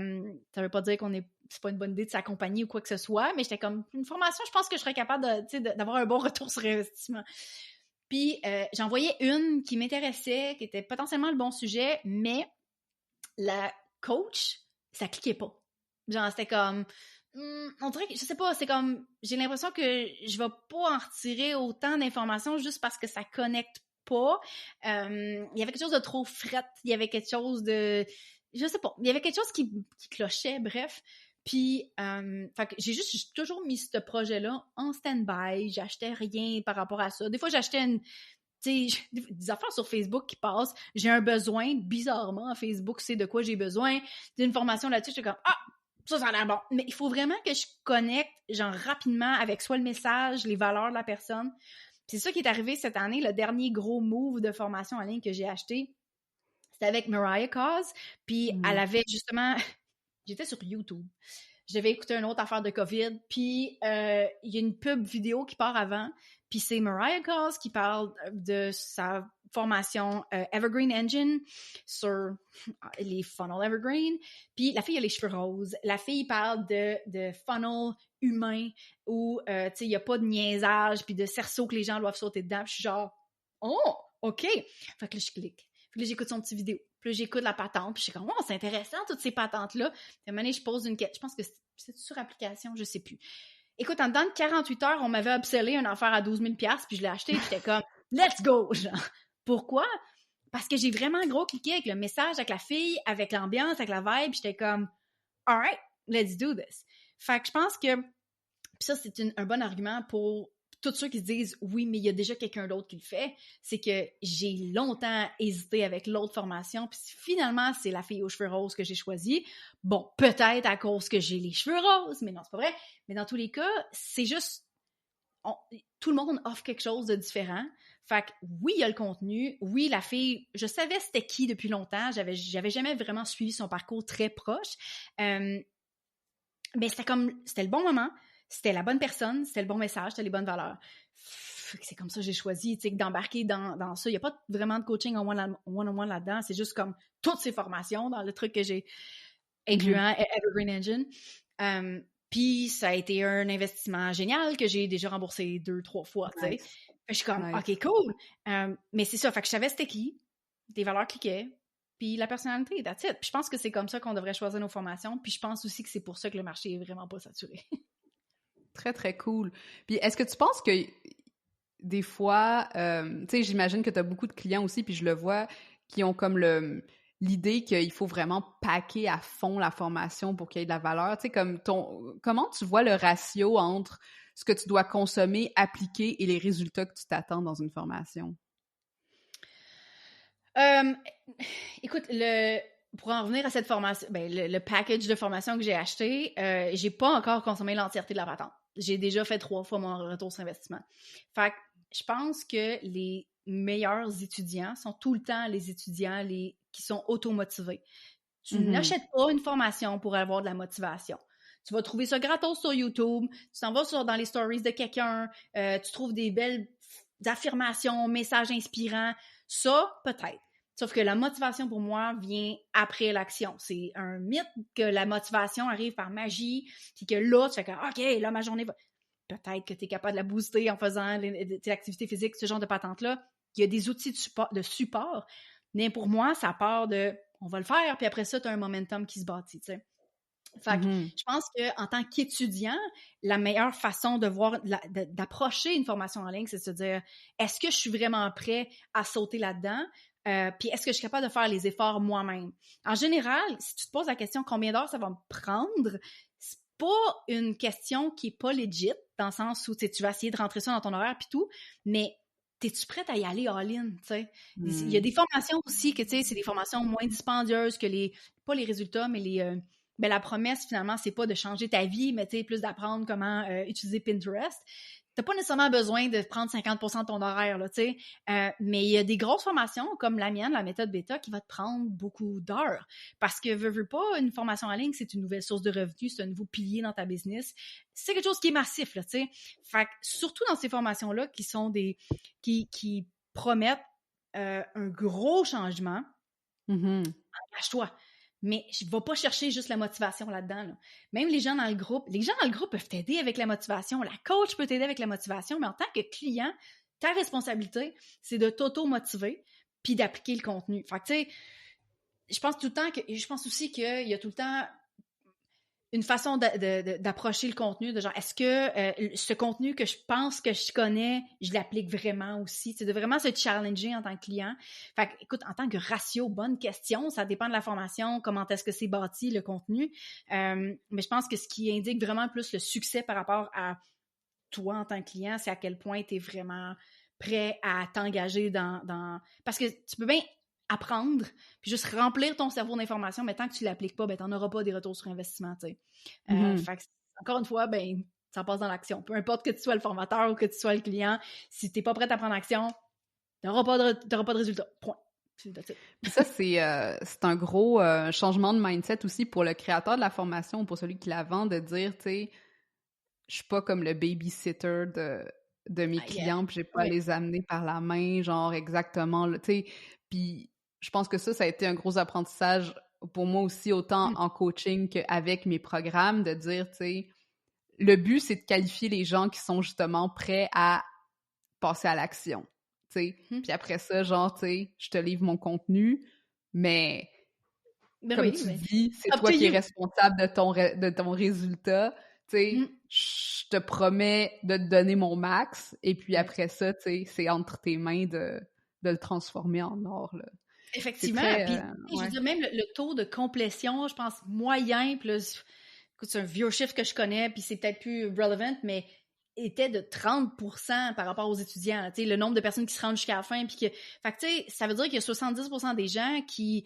A: veut pas dire c'est pas une bonne idée de s'accompagner ou quoi que ce soit, mais j'étais comme, une formation, je pense que je serais capable d'avoir un bon retour sur investissement. Puis, j'en voyais une qui m'intéressait, qui était potentiellement le bon sujet, mais la coach, ça cliquait pas. Genre, c'était comme... on dirait que, je sais pas, c'est comme... J'ai l'impression que je vais pas en retirer autant d'informations juste parce que ça connecte pas. Il y avait quelque chose de trop fret. Il y avait quelque chose de... Je sais pas. Il y avait quelque chose qui clochait, bref. Puis, fait que j'ai toujours mis ce projet-là en stand-by. J'achetais rien par rapport à ça. Des fois, j'achetais des affaires sur Facebook qui passent. J'ai un besoin, bizarrement, Facebook sait de quoi j'ai besoin. D'une formation là-dessus, je suis comme, ça a l'air bon. Mais il faut vraiment que je connecte, genre, rapidement avec soit le message, les valeurs de la personne. C'est ça qui est arrivé cette année, le dernier gros move de formation en ligne que j'ai acheté. C'était avec Mariah Cause. Puis, elle avait justement... J'étais sur YouTube. Je devais écouter une autre affaire de COVID. Puis, il y a une pub vidéo qui part avant. Puis, c'est Mariah Cause qui parle de sa formation Evergreen Engine sur les funnels Evergreen. Puis, la fille a les cheveux roses. La fille parle de funnel humain où, tu sais, il n'y a pas de niaisage puis de cerceau que les gens doivent sauter dedans. Puis, je suis genre, oh, OK. Fait que là, je clique. Puis là, j'écoute son petit vidéo. Puis là, j'écoute la patente. Puis je suis comme, oh, c'est intéressant, toutes ces patentes-là. Puis à un moment donné, je pose une question. Je pense que c'est sur application, je sais plus. Écoute, en dedans de 48 heures, on m'avait upsellé une affaire à 12 000 $, puis je l'ai acheté, puis j'étais comme, let's go! Genre. Pourquoi? parce que j'ai vraiment gros cliqué avec le message, avec la fille, avec l'ambiance, avec la vibe. J'étais comme, all right, let's do this. Fait que je pense que, puis ça, c'est un bon argument pour tous ceux qui se disent, oui, mais il y a déjà quelqu'un d'autre qui le fait. C'est que j'ai longtemps hésité avec l'autre formation, puis finalement, c'est la fille aux cheveux roses que j'ai choisie. Bon, peut-être à cause que j'ai les cheveux roses, mais non, c'est pas vrai. Mais dans tous les cas, c'est juste, tout le monde offre quelque chose de différent. Fait que oui, il y a le contenu. Oui, la fille, je savais c'était qui depuis longtemps. J'avais jamais vraiment suivi son parcours très proche. Mais c'était le bon moment, c'était la bonne personne, c'était le bon message, c'était les bonnes valeurs. C'est comme ça que j'ai choisi, tu sais, d'embarquer dans ça. Il n'y a pas vraiment de coaching en one-on-one là-dedans. C'est juste comme toutes ces formations dans le truc que j'ai, incluant Evergreen Engine. Puis ça a été un investissement génial que j'ai déjà remboursé 2-3 fois, tu sais.
B: Nice.
A: Je suis comme,
B: Nice.
A: OK, cool. Mais c'est ça, fait que je savais c'était qui, des valeurs cliquaient, puis la personnalité, that's it. Puis je pense que c'est comme ça qu'on devrait choisir nos formations, puis je pense aussi que c'est pour ça que le marché est vraiment pas saturé.
B: Très, très cool. Puis est-ce que tu penses que des fois, tu sais, j'imagine que tu as beaucoup de clients aussi, puis je le vois, qui ont comme l'idée qu'il faut vraiment packer à fond la formation pour qu'il y ait de la valeur. Tu sais, comment tu vois le ratio entre ce que tu dois consommer, appliquer et les résultats que tu t'attends dans une formation?
A: Écoute, pour en revenir à cette formation, le package de formation que j'ai acheté, j'ai pas encore consommé l'entièreté de la patente. J'ai déjà fait 3 fois mon retour sur investissement. Fait que je pense que les meilleurs étudiants sont tout le temps les étudiants qui sont automotivés. Tu n'achètes pas une formation pour avoir de la motivation. Tu vas trouver ça gratos sur YouTube, tu t'en vas dans les stories de quelqu'un, tu trouves des belles affirmations, messages inspirants. Ça, peut-être. Sauf que la motivation, pour moi, vient après l'action. C'est un mythe que la motivation arrive par magie, puis que là, tu fais que, OK, là, ma journée va... Peut-être que tu es capable de la booster en faisant l'activité physique, ce genre de patente-là. Il y a des outils de support, mais pour moi, ça part de, on va le faire, puis après ça, tu as un momentum qui se bâtit, tu sais. Fait que je pense qu'en tant qu'étudiant, la meilleure façon de voir, d'approcher une formation en ligne, c'est de se dire, est-ce que je suis vraiment prêt à sauter là-dedans? Puis est-ce que je suis capable de faire les efforts moi-même? En général, si tu te poses la question combien d'heures ça va me prendre, c'est pas une question qui est pas legit, dans le sens où tu vas essayer de rentrer ça dans ton horaire puis tout, mais t'es-tu prête à y aller all-in, tu sais? Il y a des formations aussi que, tu sais, c'est des formations moins dispendieuses que pas les résultats, mais la promesse, finalement, c'est pas de changer ta vie, mais tu sais, plus d'apprendre comment utiliser Pinterest. T'as pas nécessairement besoin de prendre 50% de ton horaire, là, tu sais. Mais il y a des grosses formations, comme la mienne, la méthode bêta, qui va te prendre beaucoup d'heures. Parce que, veux pas, une formation en ligne, c'est une nouvelle source de revenus, c'est un nouveau pilier dans ta business. C'est quelque chose qui est massif, là, tu sais. Fait que, surtout dans ces formations-là, qui sont qui promettent un gros changement, engage-toi. Mais je ne vais pas chercher juste la motivation là-dedans. Là. Même les gens dans le groupe peuvent t'aider avec la motivation. La coach peut t'aider avec la motivation, mais en tant que client, ta responsabilité, c'est de t'auto-motiver puis d'appliquer le contenu. Fait que, tu sais, je pense aussi qu'il y a tout le temps une façon d'approcher le contenu, de genre, est-ce que ce contenu que je pense que je connais, je l'applique vraiment aussi? C'est de vraiment se challenger en tant que client. Fait que, écoute, en tant que ratio, bonne question, ça dépend de la formation, comment est-ce que c'est bâti, le contenu. Mais je pense que ce qui indique vraiment plus le succès par rapport à toi en tant que client, c'est à quel point tu es vraiment prêt à t'engager dans... Parce que tu peux bien apprendre, puis juste remplir ton cerveau d'informations, mais tant que tu ne l'appliques pas, ben, tu n'en auras pas des retours sur investissement, tu sais. Fait que, encore une fois, ben, ça passe dans l'action. Peu importe que tu sois le formateur ou que tu sois le client, si tu n'es pas prêt à prendre action, tu n'auras pas de résultat. Point.
B: Puis ça, c'est un gros changement de mindset aussi pour le créateur de la formation, pour celui qui la vend, de dire, tu sais, je suis pas comme le babysitter de mes clients, puis j'ai pas à les amener par la main, genre exactement, tu sais. Puis je pense que ça a été un gros apprentissage pour moi aussi, autant en coaching qu'avec mes programmes, de dire, tu sais, le but, c'est de qualifier les gens qui sont justement prêts à passer à l'action, tu sais. Puis après ça, genre, tu sais, je te livre mon contenu, mais comme tu dis, c'est toi qui es responsable de ton résultat, tu sais. Je te promets de te donner mon max, et puis après ça, tu sais, c'est entre tes mains de le transformer en or, là.
A: Effectivement.
B: Très,
A: Puis, je veux dire, même le taux de complétion, je pense, moyen, puis là, écoute, c'est un vieux chiffre que je connais, puis c'est peut-être plus relevant, mais était de 30% par rapport aux étudiants. Tu sais, le nombre de personnes qui se rendent jusqu'à la fin, puis que... Fait que, tu sais, ça veut dire qu'il y a 70% des gens qui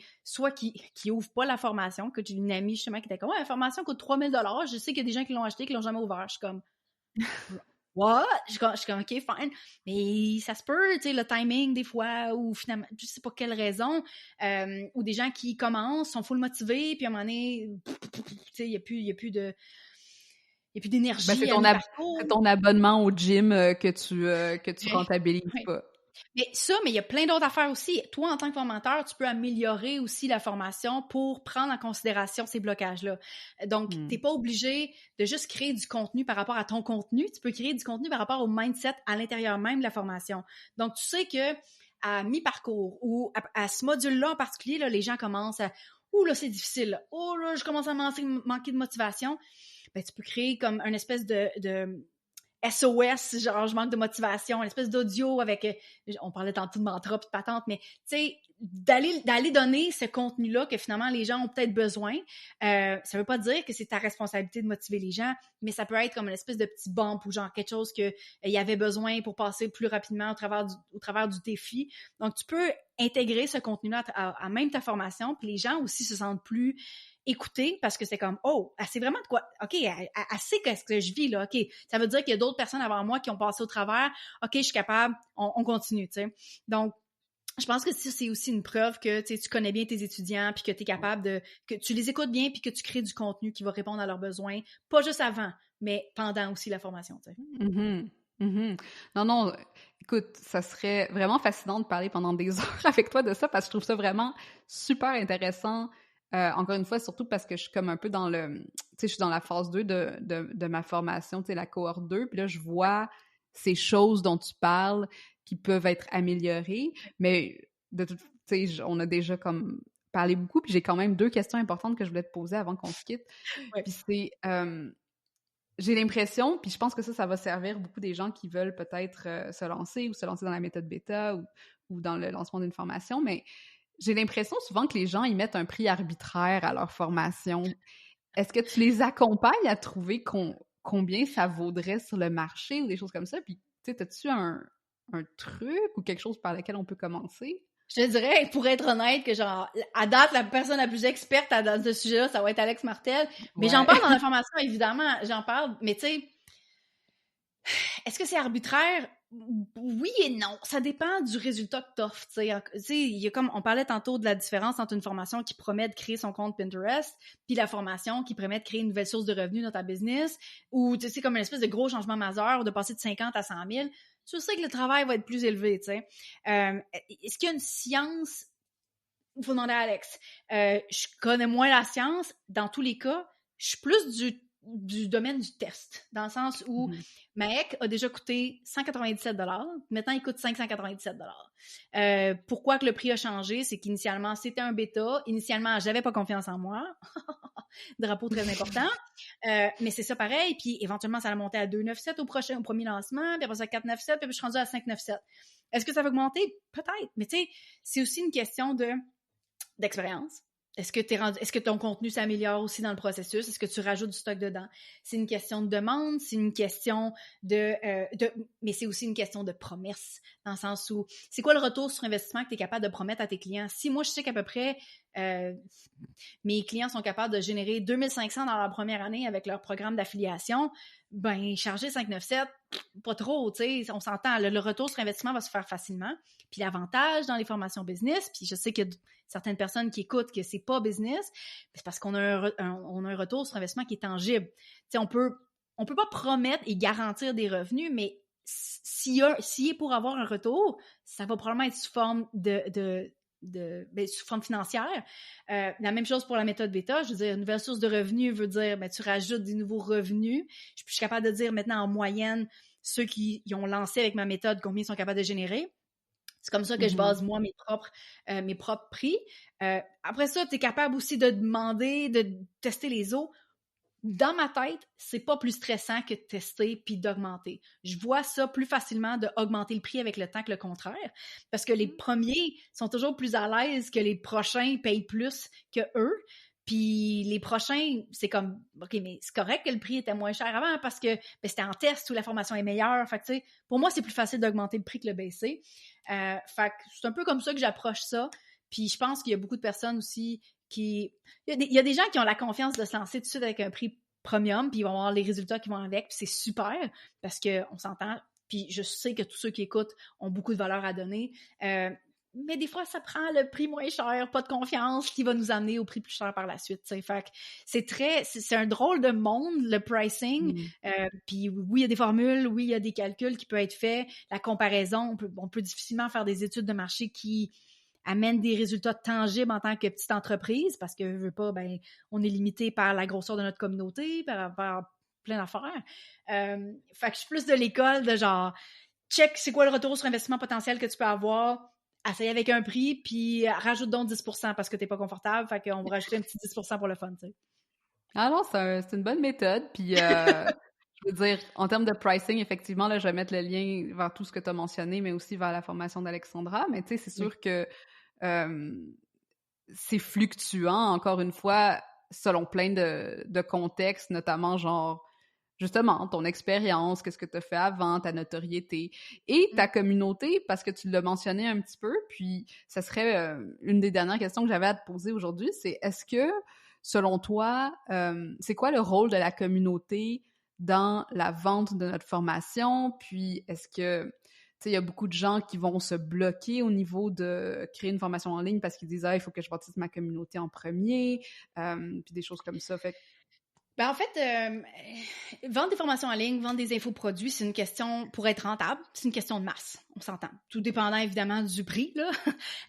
A: ouvrent pas la formation, que j'ai une amie, justement, qui était comme, ouais, la formation coûte 3 000 $. Je sais qu'il y a des gens qui l'ont acheté, qui l'ont jamais ouvert. Je suis comme... What? Je suis comme, OK, fine. Mais ça se peut, tu sais, le timing, des fois, ou finalement, je sais pas quelle raison, ou des gens qui commencent, sont full motivés, puis à un moment donné, tu sais, il n'y a plus d'énergie
B: c'est
A: à mi-parcours.
B: c'est ton abonnement au gym que tu
A: Ouais.
B: rentabilises
A: Ouais.
B: pas.
A: Mais il y a plein d'autres affaires aussi. Toi, en tant que formateur, tu peux améliorer aussi la formation pour prendre en considération ces blocages-là. Donc, t'es pas obligé de juste créer du contenu par rapport à ton contenu. Tu peux créer du contenu par rapport au mindset à l'intérieur même de la formation. Donc, tu sais que à mi-parcours ou à ce module-là en particulier, là, les gens commencent à « Ouh, là, c'est difficile. Là. Oh, là, je commence à manquer de motivation. » Ben, tu peux créer comme une espèce de SOS, genre je manque de motivation, une espèce d'audio avec, on parlait tantôt de mantra puis de patente, mais tu sais, d'aller donner ce contenu-là que finalement les gens ont peut-être besoin. Ça veut pas dire que c'est ta responsabilité de motiver les gens, mais ça peut être comme une espèce de petit bump ou genre quelque chose que il y avait besoin pour passer plus rapidement au travers du défi. Donc tu peux intégrer ce contenu-là à même ta formation, puis les gens aussi se sentent plus écouter parce que c'est comme oh, elle sait vraiment de quoi, ok, elle sait qu'est-ce que je vis là, ok, ça veut dire qu'il y a d'autres personnes avant moi qui ont passé au travers, ok, je suis capable, on continue, tu sais. Donc je pense que c'est aussi une preuve que tu connais bien tes étudiants puis que tu es capable que tu les écoutes bien puis que tu crées du contenu qui va répondre à leurs besoins, pas juste avant, mais pendant aussi la formation, tu sais.
B: Mm-hmm. Mm-hmm. Non, écoute, ça serait vraiment fascinant de parler pendant des heures avec toi de ça parce que je trouve ça vraiment super intéressant. Encore une fois, surtout parce que je suis comme un peu dans tu sais, je suis dans la phase 2 de ma formation, tu sais, la cohorte 2, puis là, je vois ces choses dont tu parles qui peuvent être améliorées, mais tu sais, on a déjà comme parlé beaucoup, puis j'ai quand même 2 questions importantes que je voulais te poser avant qu'on se quitte.
A: Ouais.
B: Puis c'est... j'ai l'impression, puis je pense que ça va servir beaucoup des gens qui veulent peut-être se lancer ou se lancer dans la méthode bêta ou dans le lancement d'une formation, mais j'ai l'impression souvent que les gens, ils mettent un prix arbitraire à leur formation. Est-ce que tu les accompagnes à trouver combien ça vaudrait sur le marché ou des choses comme ça? Puis, tu sais, as-tu un truc ou quelque chose par lequel on peut commencer?
A: Je te dirais, pour être honnête, que genre, à date, la personne la plus experte dans ce sujet-là, ça va être Alex Martel. Mais j'en parle dans la formation, évidemment, j'en parle. Mais tu sais, est-ce que c'est arbitraire? Oui et non. Ça dépend du résultat que t'offres. Tu sais, il y a comme, on parlait tantôt de la différence entre une formation qui promet de créer son compte Pinterest puis la formation qui promet de créer une nouvelle source de revenus dans ta business ou, tu sais, comme une espèce de gros changement majeur de passer de 50 à 100 000. Tu sais que le travail va être plus élevé, tu sais. Est-ce qu'il y a une science? Il faut demander à Alex. Je connais moins la science. Dans tous les cas, je suis plus du domaine du test, dans le sens où Maek a déjà coûté 197 $. Maintenant, il coûte 597 $. Pourquoi que le prix a changé? C'est qu'initialement, c'était un bêta. Initialement, j'avais pas confiance en moi. Drapeau très important. Mais c'est ça pareil. Puis éventuellement, ça a monté à 297 au premier lancement, puis après ça, 497, puis je suis rendue à 597. Est-ce que ça va augmenter? Peut-être. Mais tu sais, c'est aussi une question d'expérience. Est-ce que ton contenu s'améliore aussi dans le processus? Est-ce que tu rajoutes du stock dedans? C'est une question de demande, c'est une question mais c'est aussi une question de promesse, dans le sens où c'est quoi le retour sur investissement que tu es capable de promettre à tes clients? Si moi, je sais qu'à peu près mes clients sont capables de générer 2500 dans leur première année avec leur programme d'affiliation, ben, charger 597, pas trop, tu sais, on s'entend, le retour sur investissement va se faire facilement. Puis l'avantage dans les formations business, puis je sais qu'il y a certaines personnes qui écoutent que c'est pas business, c'est parce qu'on a un retour sur investissement qui est tangible. Tu sais, on peut pas promettre et garantir des revenus, mais s'il est pour avoir un retour, ça va probablement être sous forme sous forme financière. La même chose pour la méthode bêta. Je veux dire, une nouvelle source de revenus veut dire, tu rajoutes des nouveaux revenus. Je suis capable de dire maintenant en moyenne, ceux qui ont lancé avec ma méthode, combien ils sont capables de générer. C'est comme ça que je base, moi, mes propres prix. Après ça, tu es capable aussi de demander, de tester les eaux. dans ma tête, c'est pas plus stressant que de tester puis d'augmenter. Je vois ça plus facilement d'augmenter le prix avec le temps que le contraire, parce que les premiers sont toujours plus à l'aise que les prochains payent plus que eux. Puis les prochains, c'est comme, OK, mais c'est correct que le prix était moins cher avant parce que c'était en test où la formation est meilleure. Fait que, tu sais, pour moi, c'est plus facile d'augmenter le prix que le baisser. Fait que c'est un peu comme ça que j'approche ça. Puis je pense qu'il y a beaucoup de personnes aussi qui... Il y a des gens qui ont la confiance de se lancer tout de suite avec un prix premium, puis ils vont avoir les résultats qui vont avec, puis c'est super, parce qu'on s'entend, puis je sais que tous ceux qui écoutent ont beaucoup de valeur à donner. Mais des fois, ça prend le prix moins cher, pas de confiance, qui va nous amener au prix plus cher par la suite. T'sais. Fait que c'est un drôle de monde, le pricing. Puis oui, il y a des formules, oui, il y a des calculs qui peuvent être faits. La comparaison, on peut difficilement faire des études de marché qui amènent des résultats tangibles en tant que petite entreprise, parce que, je veux pas, ben, on est limité par la grosseur de notre communauté, par plein d'affaires. Fait que je suis plus de l'école de genre, check c'est quoi le retour sur investissement potentiel que tu peux avoir, essaye avec un prix, puis rajoute donc 10% parce que t'es pas confortable, fait qu'on va rajouter un petit 10% pour le fun, tu sais.
B: Ah non, c'est une bonne méthode, puis je veux dire, en termes de pricing, effectivement, là, je vais mettre le lien vers tout ce que tu as mentionné, mais aussi vers la formation d'Alexandra, mais tu sais, c'est sûr que c'est fluctuant, encore une fois, selon plein de contextes, notamment genre, justement, ton expérience, qu'est-ce que tu as fait avant, ta notoriété et ta communauté, parce que tu l'as mentionné un petit peu, puis ça serait une des dernières questions que j'avais à te poser aujourd'hui, c'est est-ce que, selon toi, c'est quoi le rôle de la communauté dans la vente de notre formation, puis est-ce que il y a beaucoup de gens qui vont se bloquer au niveau de créer une formation en ligne parce qu'ils disent « Ah, il faut que je bâtisse ma communauté en premier », puis des choses comme ça. Fait
A: ben en fait, vendre des formations en ligne, vendre des infoproduits, c'est une question, pour être rentable, c'est une question de masse, on s'entend. Tout dépendant évidemment du prix, là.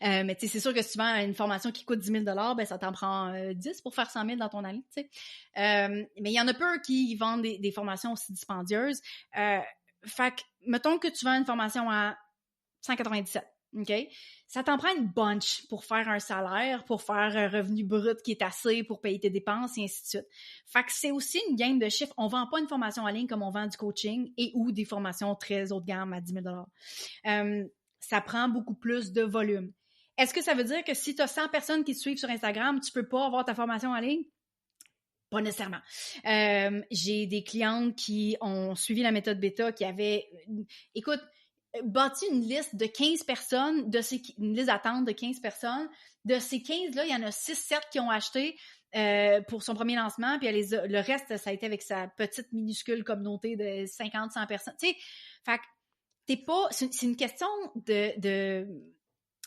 A: Mais tu sais, c'est sûr que si tu vends une formation qui coûte 10 000 ben ça t'en prend 10 pour faire 100 000 dans ton année, tu sais. Mais il y en a peu qui vendent des formations aussi dispendieuses. Fait que, mettons que tu vends une formation à 197, OK? Ça t'en prend une bunch pour faire un salaire, pour faire un revenu brut qui est assez pour payer tes dépenses et ainsi de suite. Fait que c'est aussi une game de chiffres. On vend pas une formation en ligne comme on vend du coaching et ou des formations très haut de gamme à 10 000 $. Ça prend beaucoup plus de volume. Est-ce que ça veut dire que si tu as 100 personnes qui te suivent sur Instagram, tu peux pas avoir ta formation en ligne? Pas nécessairement. J'ai des clientes qui ont suivi la méthode bêta, qui avaient... Écoute, bâti une liste de 15 personnes, une liste d'attente de 15 personnes. De ces 15-là, il y en a 6-7 qui ont acheté pour son premier lancement, puis le reste, ça a été avec sa petite minuscule communauté de 50-100 personnes. Tu sais, fait que t'es pas... C'est une question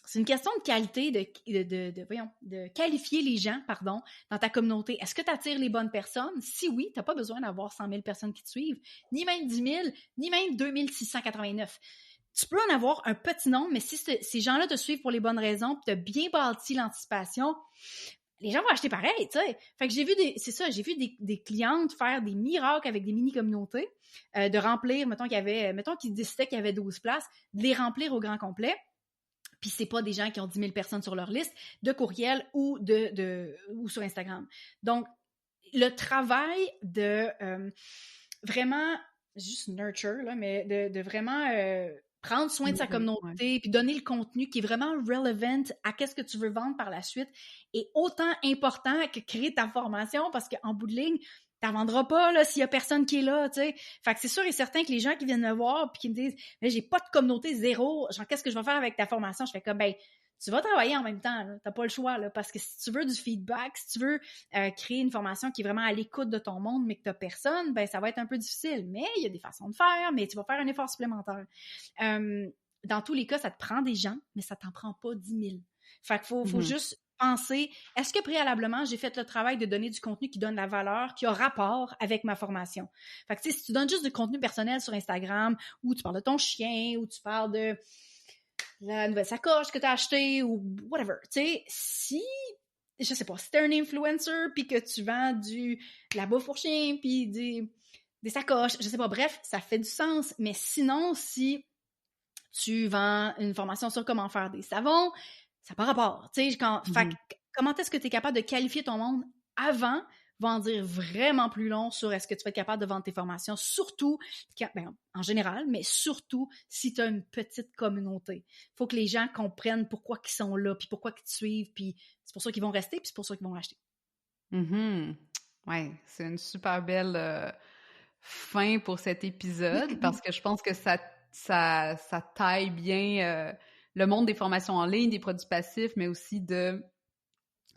A: c'est une question de qualité, de qualifier les gens, dans ta communauté. Est-ce que tu attires les bonnes personnes? Si oui, tu n'as pas besoin d'avoir 100 000 personnes qui te suivent, ni même 10 000, ni même 2 689. Tu peux en avoir un petit nombre, mais si ces gens-là te suivent pour les bonnes raisons, puis tu as bien bâti l'anticipation, les gens vont acheter pareil, tu sais. Fait que j'ai vu des clientes faire des miracles avec des mini-communautés, de remplir, mettons qu'ils décidaient qu'il y avait 12 places, de les remplir au grand complet. Puis c'est pas des gens qui ont 10 000 personnes sur leur liste de courriel ou ou sur Instagram. Donc, le travail de vraiment, juste nurture, là, mais de vraiment prendre soin de sa communauté, puis donner le contenu qui est vraiment relevant à qu'est-ce que tu veux vendre par la suite est autant important que créer ta formation, parce qu'en bout de ligne, t'en vendras pas là s'il y a personne qui est là, tu sais. Fait que c'est sûr et certain que les gens qui viennent me voir puis qui me disent mais j'ai pas de communauté, zéro, genre qu'est-ce que je vais faire avec ta formation? Je fais comme ben tu vas travailler en même temps, là. T'as pas le choix là, parce que si tu veux du feedback, si tu veux créer une formation qui est vraiment à l'écoute de ton monde mais que t'as personne, ben ça va être un peu difficile. Mais il y a des façons de faire, mais tu vas faire un effort supplémentaire. Dans tous les cas, ça te prend des gens, mais ça t'en prend pas 10 000. Fait qu'il faut juste penser, est-ce que préalablement, j'ai fait le travail de donner du contenu qui donne la valeur, qui a rapport avec ma formation? Fait que, tu sais, si tu donnes juste du contenu personnel sur Instagram, ou tu parles de ton chien, ou tu parles de la nouvelle sacoche que tu as achetée, ou whatever, tu sais, si, je sais pas, si t'es un influencer, puis que tu vends de la bouffe pour chien, puis des sacoches, je sais pas, bref, ça fait du sens. Mais sinon, si tu vends une formation sur comment faire des savons, ça n'a pas rapport. Tu sais, comment est-ce que tu es capable de qualifier ton monde avant va en dire vraiment plus long sur est-ce que tu vas être capable de vendre tes formations, surtout, en général, mais surtout si tu as une petite communauté. Il faut que les gens comprennent pourquoi ils sont là, puis pourquoi ils te suivent, puis c'est pour ça qu'ils vont rester, puis c'est pour ça qu'ils vont acheter.
B: Ouais, c'est une super belle fin pour cet épisode parce que je pense que ça taille bien le monde des formations en ligne, des produits passifs, mais aussi de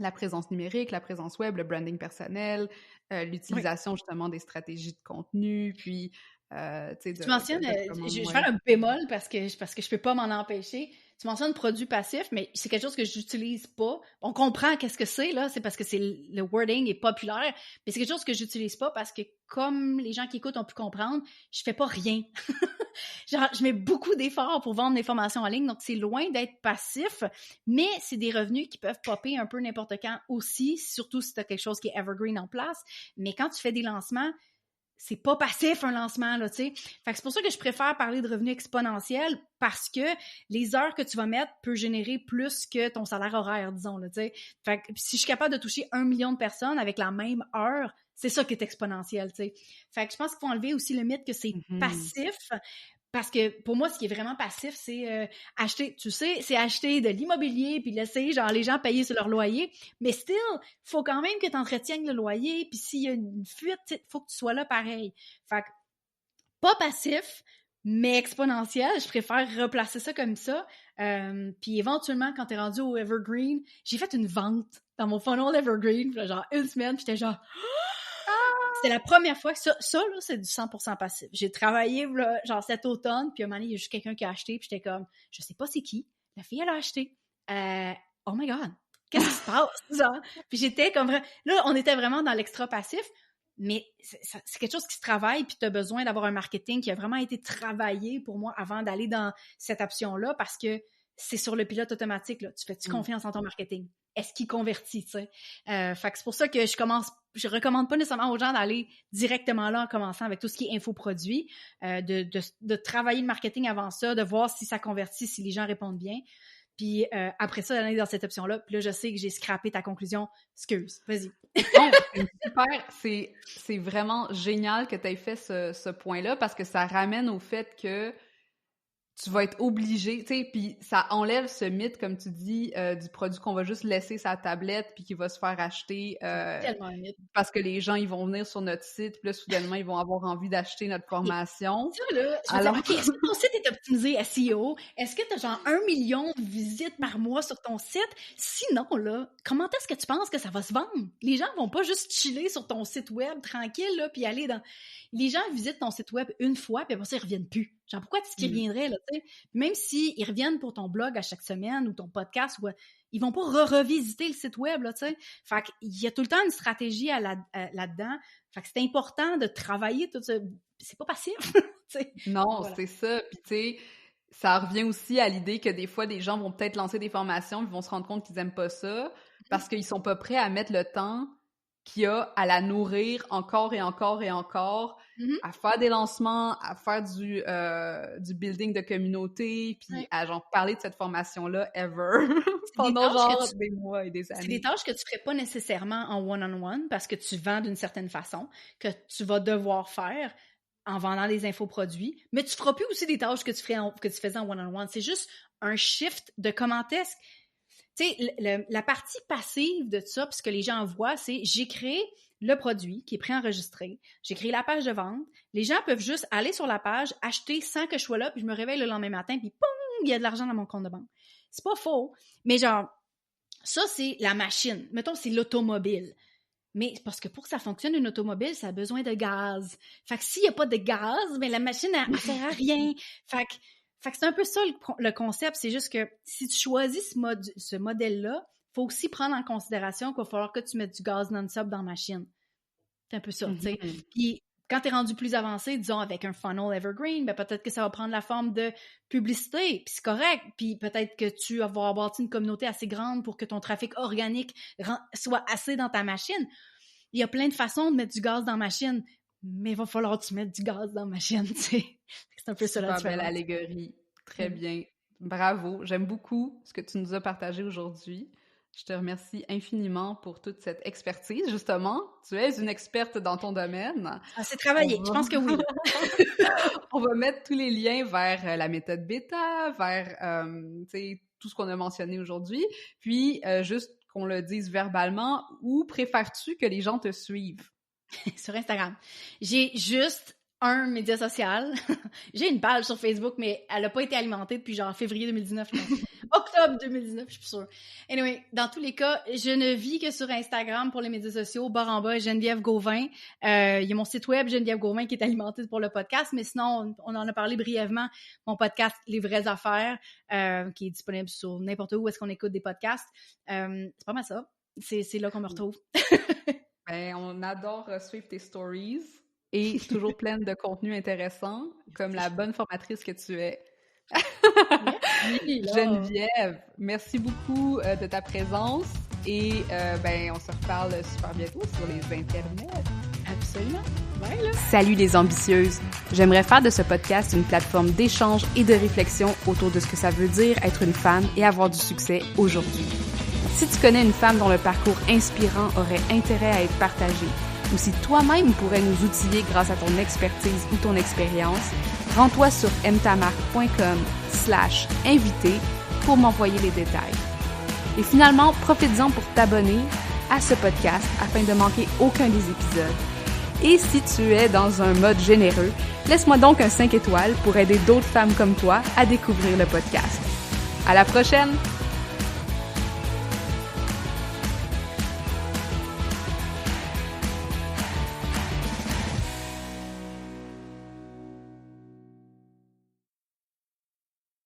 B: la présence numérique, la présence web, le branding personnel, l'utilisation justement des stratégies de contenu, puis tu sais,
A: Tu mentionnes, je vais faire un bémol parce que je peux pas m'en empêcher. Tu mentionnes produit passif, mais c'est quelque chose que j'utilise pas. On comprend qu'est-ce que c'est, là, c'est parce que le wording est populaire, mais c'est quelque chose que j'utilise pas parce que comme les gens qui écoutent ont pu comprendre, je fais pas rien. Genre, je mets beaucoup d'efforts pour vendre des formations en ligne, donc c'est loin d'être passif, mais c'est des revenus qui peuvent popper un peu n'importe quand aussi, surtout si tu as quelque chose qui est evergreen en place. Mais quand tu fais des lancements, c'est pas passif un lancement, là, tu sais. Fait que c'est pour ça que je préfère parler de revenus exponentiels parce que les heures que tu vas mettre peut générer plus que ton salaire horaire, disons, là, tu sais. Fait que si je suis capable de toucher 1 million de personnes avec la même heure, c'est ça qui est exponentiel, tu sais. Fait que je pense qu'il faut enlever aussi le mythe que c'est passif. Parce que pour moi, ce qui est vraiment passif, c'est acheter, tu sais, c'est acheter de l'immobilier puis laisser genre les gens payer sur leur loyer. Mais still, faut quand même que tu entretiennes le loyer. Puis s'il y a une fuite, il faut que tu sois là pareil. Fait que pas passif, mais exponentiel. Je préfère replacer ça comme ça. Puis éventuellement, quand t'es rendu au Evergreen, j'ai fait une vente dans mon funnel Evergreen. Genre une semaine, puis j'étais genre... C'était la première fois que ça là, c'est du 100% passif. J'ai travaillé, là, genre, cet automne, puis à un moment donné, il y a juste quelqu'un qui a acheté, puis j'étais comme, je sais pas c'est qui. La fille, elle a acheté. Oh my God! Qu'est-ce qui se passe? Genre? Puis j'étais comme, là, on était vraiment dans l'extra passif, mais c'est quelque chose qui se travaille, puis tu as besoin d'avoir un marketing qui a vraiment été travaillé pour moi avant d'aller dans cette option-là, parce que c'est sur le pilote automatique, là. Tu fais-tu confiance en ton marketing? Est-ce qu'il convertit, tu sais? Fait que c'est pour ça que je recommande pas nécessairement aux gens d'aller directement là en commençant avec tout ce qui est infoproduit, de travailler le marketing avant ça, de voir si ça convertit, si les gens répondent bien. Puis après ça, d'aller dans cette option-là. Puis là, je sais que j'ai scrappé ta conclusion. Excuse, vas-y.
B: Non, c'est vraiment génial que tu aies fait ce point-là parce que ça ramène au fait que tu vas être obligé, tu sais, puis ça enlève ce mythe, comme tu dis, du produit qu'on va juste laisser sa tablette puis qui va se faire acheter
A: tellement un mythe.
B: parce que les gens, ils vont venir sur notre site, puis là, soudainement, ils vont avoir envie d'acheter notre formation.
A: Ça, là, je veux dire, OK, est-ce que ton site est optimisé SEO? Est-ce que tu as genre 1 million de visites par mois sur ton site? Sinon, là, comment est-ce que tu penses que ça va se vendre? Les gens vont pas juste chiller sur ton site web tranquille, là, puis aller dans... Les gens visitent ton site web une fois, puis après ça, ils reviennent plus. Genre, pourquoi est-ce qu'ils reviendraient, là, tu sais? Même s'ils reviennent pour ton blog à chaque semaine ou ton podcast, ils vont pas revisiter le site web, là, tu sais. Fait qu'il y a tout le temps une stratégie là-dedans. Fait que c'est important de travailler tout ça. C'est pas passif, tu sais.
B: Non,
A: Voilà.
B: c'est ça. Puis tu sais, ça revient aussi à l'idée que des fois, des gens vont peut-être lancer des formations, ils vont se rendre compte qu'ils aiment pas ça parce qu'ils sont pas prêts à mettre le temps qu'il y a à la nourrir encore et encore et encore, à faire des lancements, à faire du building de communauté, puis à genre parler de cette formation-là ever pendant genre des mois et des années.
A: C'est des tâches que tu ferais pas nécessairement en one-on-one parce que tu vends d'une certaine façon, que tu vas devoir faire en vendant des infoproduits, mais tu feras plus aussi des tâches que tu faisais en one-on-one. C'est juste un shift de comment est-ce... Tu sais, la partie passive de ça, puis ce que les gens voient, c'est j'ai créé le produit qui est préenregistré, j'ai créé la page de vente, les gens peuvent juste aller sur la page, acheter sans que je sois là, puis je me réveille le lendemain matin, puis poum, il y a de l'argent dans mon compte de banque. C'est pas faux, mais genre, ça, c'est la machine. Mettons, c'est l'automobile. Mais parce que pour que ça fonctionne, une automobile, ça a besoin de gaz. Fait que s'il n'y a pas de gaz, mais la machine, elle ne sert à rien. Fait que c'est un peu ça le concept. C'est juste que si tu choisis ce modèle-là, il faut aussi prendre en considération qu'il va falloir que tu mettes du gaz non-stop dans la machine. C'est un peu ça, tu sais. Puis quand tu es rendu plus avancé, disons avec un funnel evergreen, ben peut-être que ça va prendre la forme de publicité, puis c'est correct. Puis peut-être que tu vas avoir une communauté assez grande pour que ton trafic organique soit assez dans ta machine. Il y a plein de façons de mettre du gaz dans la machine, mais il va falloir que tu mettes du gaz dans la machine, tu sais. C'est un peu ça la différence.
B: Belle allégorie. Très bien. Bravo. J'aime beaucoup ce que tu nous as partagé aujourd'hui. Je te remercie infiniment pour toute cette expertise, justement. Tu es une experte dans ton domaine.
A: Ah, c'est travaillé, je pense que oui.
B: On va mettre tous les liens vers la méthode bêta, vers tout ce qu'on a mentionné aujourd'hui. Puis, juste qu'on le dise verbalement, où préfères-tu que les gens te suivent?
A: Sur Instagram. J'ai juste un média social. J'ai une page sur Facebook, mais elle n'a pas été alimentée depuis genre février 2019. Octobre 2019, je suis plus sûre. Anyway, dans tous les cas, je ne vis que sur Instagram pour les médias sociaux. Barre en bas, Geneviève Gauvin. Il y a mon site web, Geneviève Gauvin, qui est alimenté pour le podcast, mais sinon, on en a parlé brièvement. Mon podcast, Les vraies affaires, qui est disponible sur n'importe où est-ce qu'on écoute des podcasts. C'est pas mal ça. C'est là qu'on me retrouve.
B: Ben, on adore suivre tes stories. Et toujours pleine de contenu intéressant, comme la bonne formatrice que tu es. Geneviève, merci beaucoup de ta présence et on se reparle super bientôt sur les internets.
A: Absolument. Ouais, là.
B: Salut les ambitieuses! J'aimerais faire de ce podcast une plateforme d'échange et de réflexion autour de ce que ça veut dire être une femme et avoir du succès aujourd'hui. Si tu connais une femme dont le parcours inspirant aurait intérêt à être partagé, ou si toi-même pourrais nous outiller grâce à ton expertise ou ton expérience, rends-toi sur mtamarque.com/invité pour m'envoyer les détails. Et finalement, profites-en pour t'abonner à ce podcast afin de manquer aucun des épisodes. Et si tu es dans un mode généreux, laisse-moi donc un 5 étoiles pour aider d'autres femmes comme toi à découvrir le podcast. À la prochaine!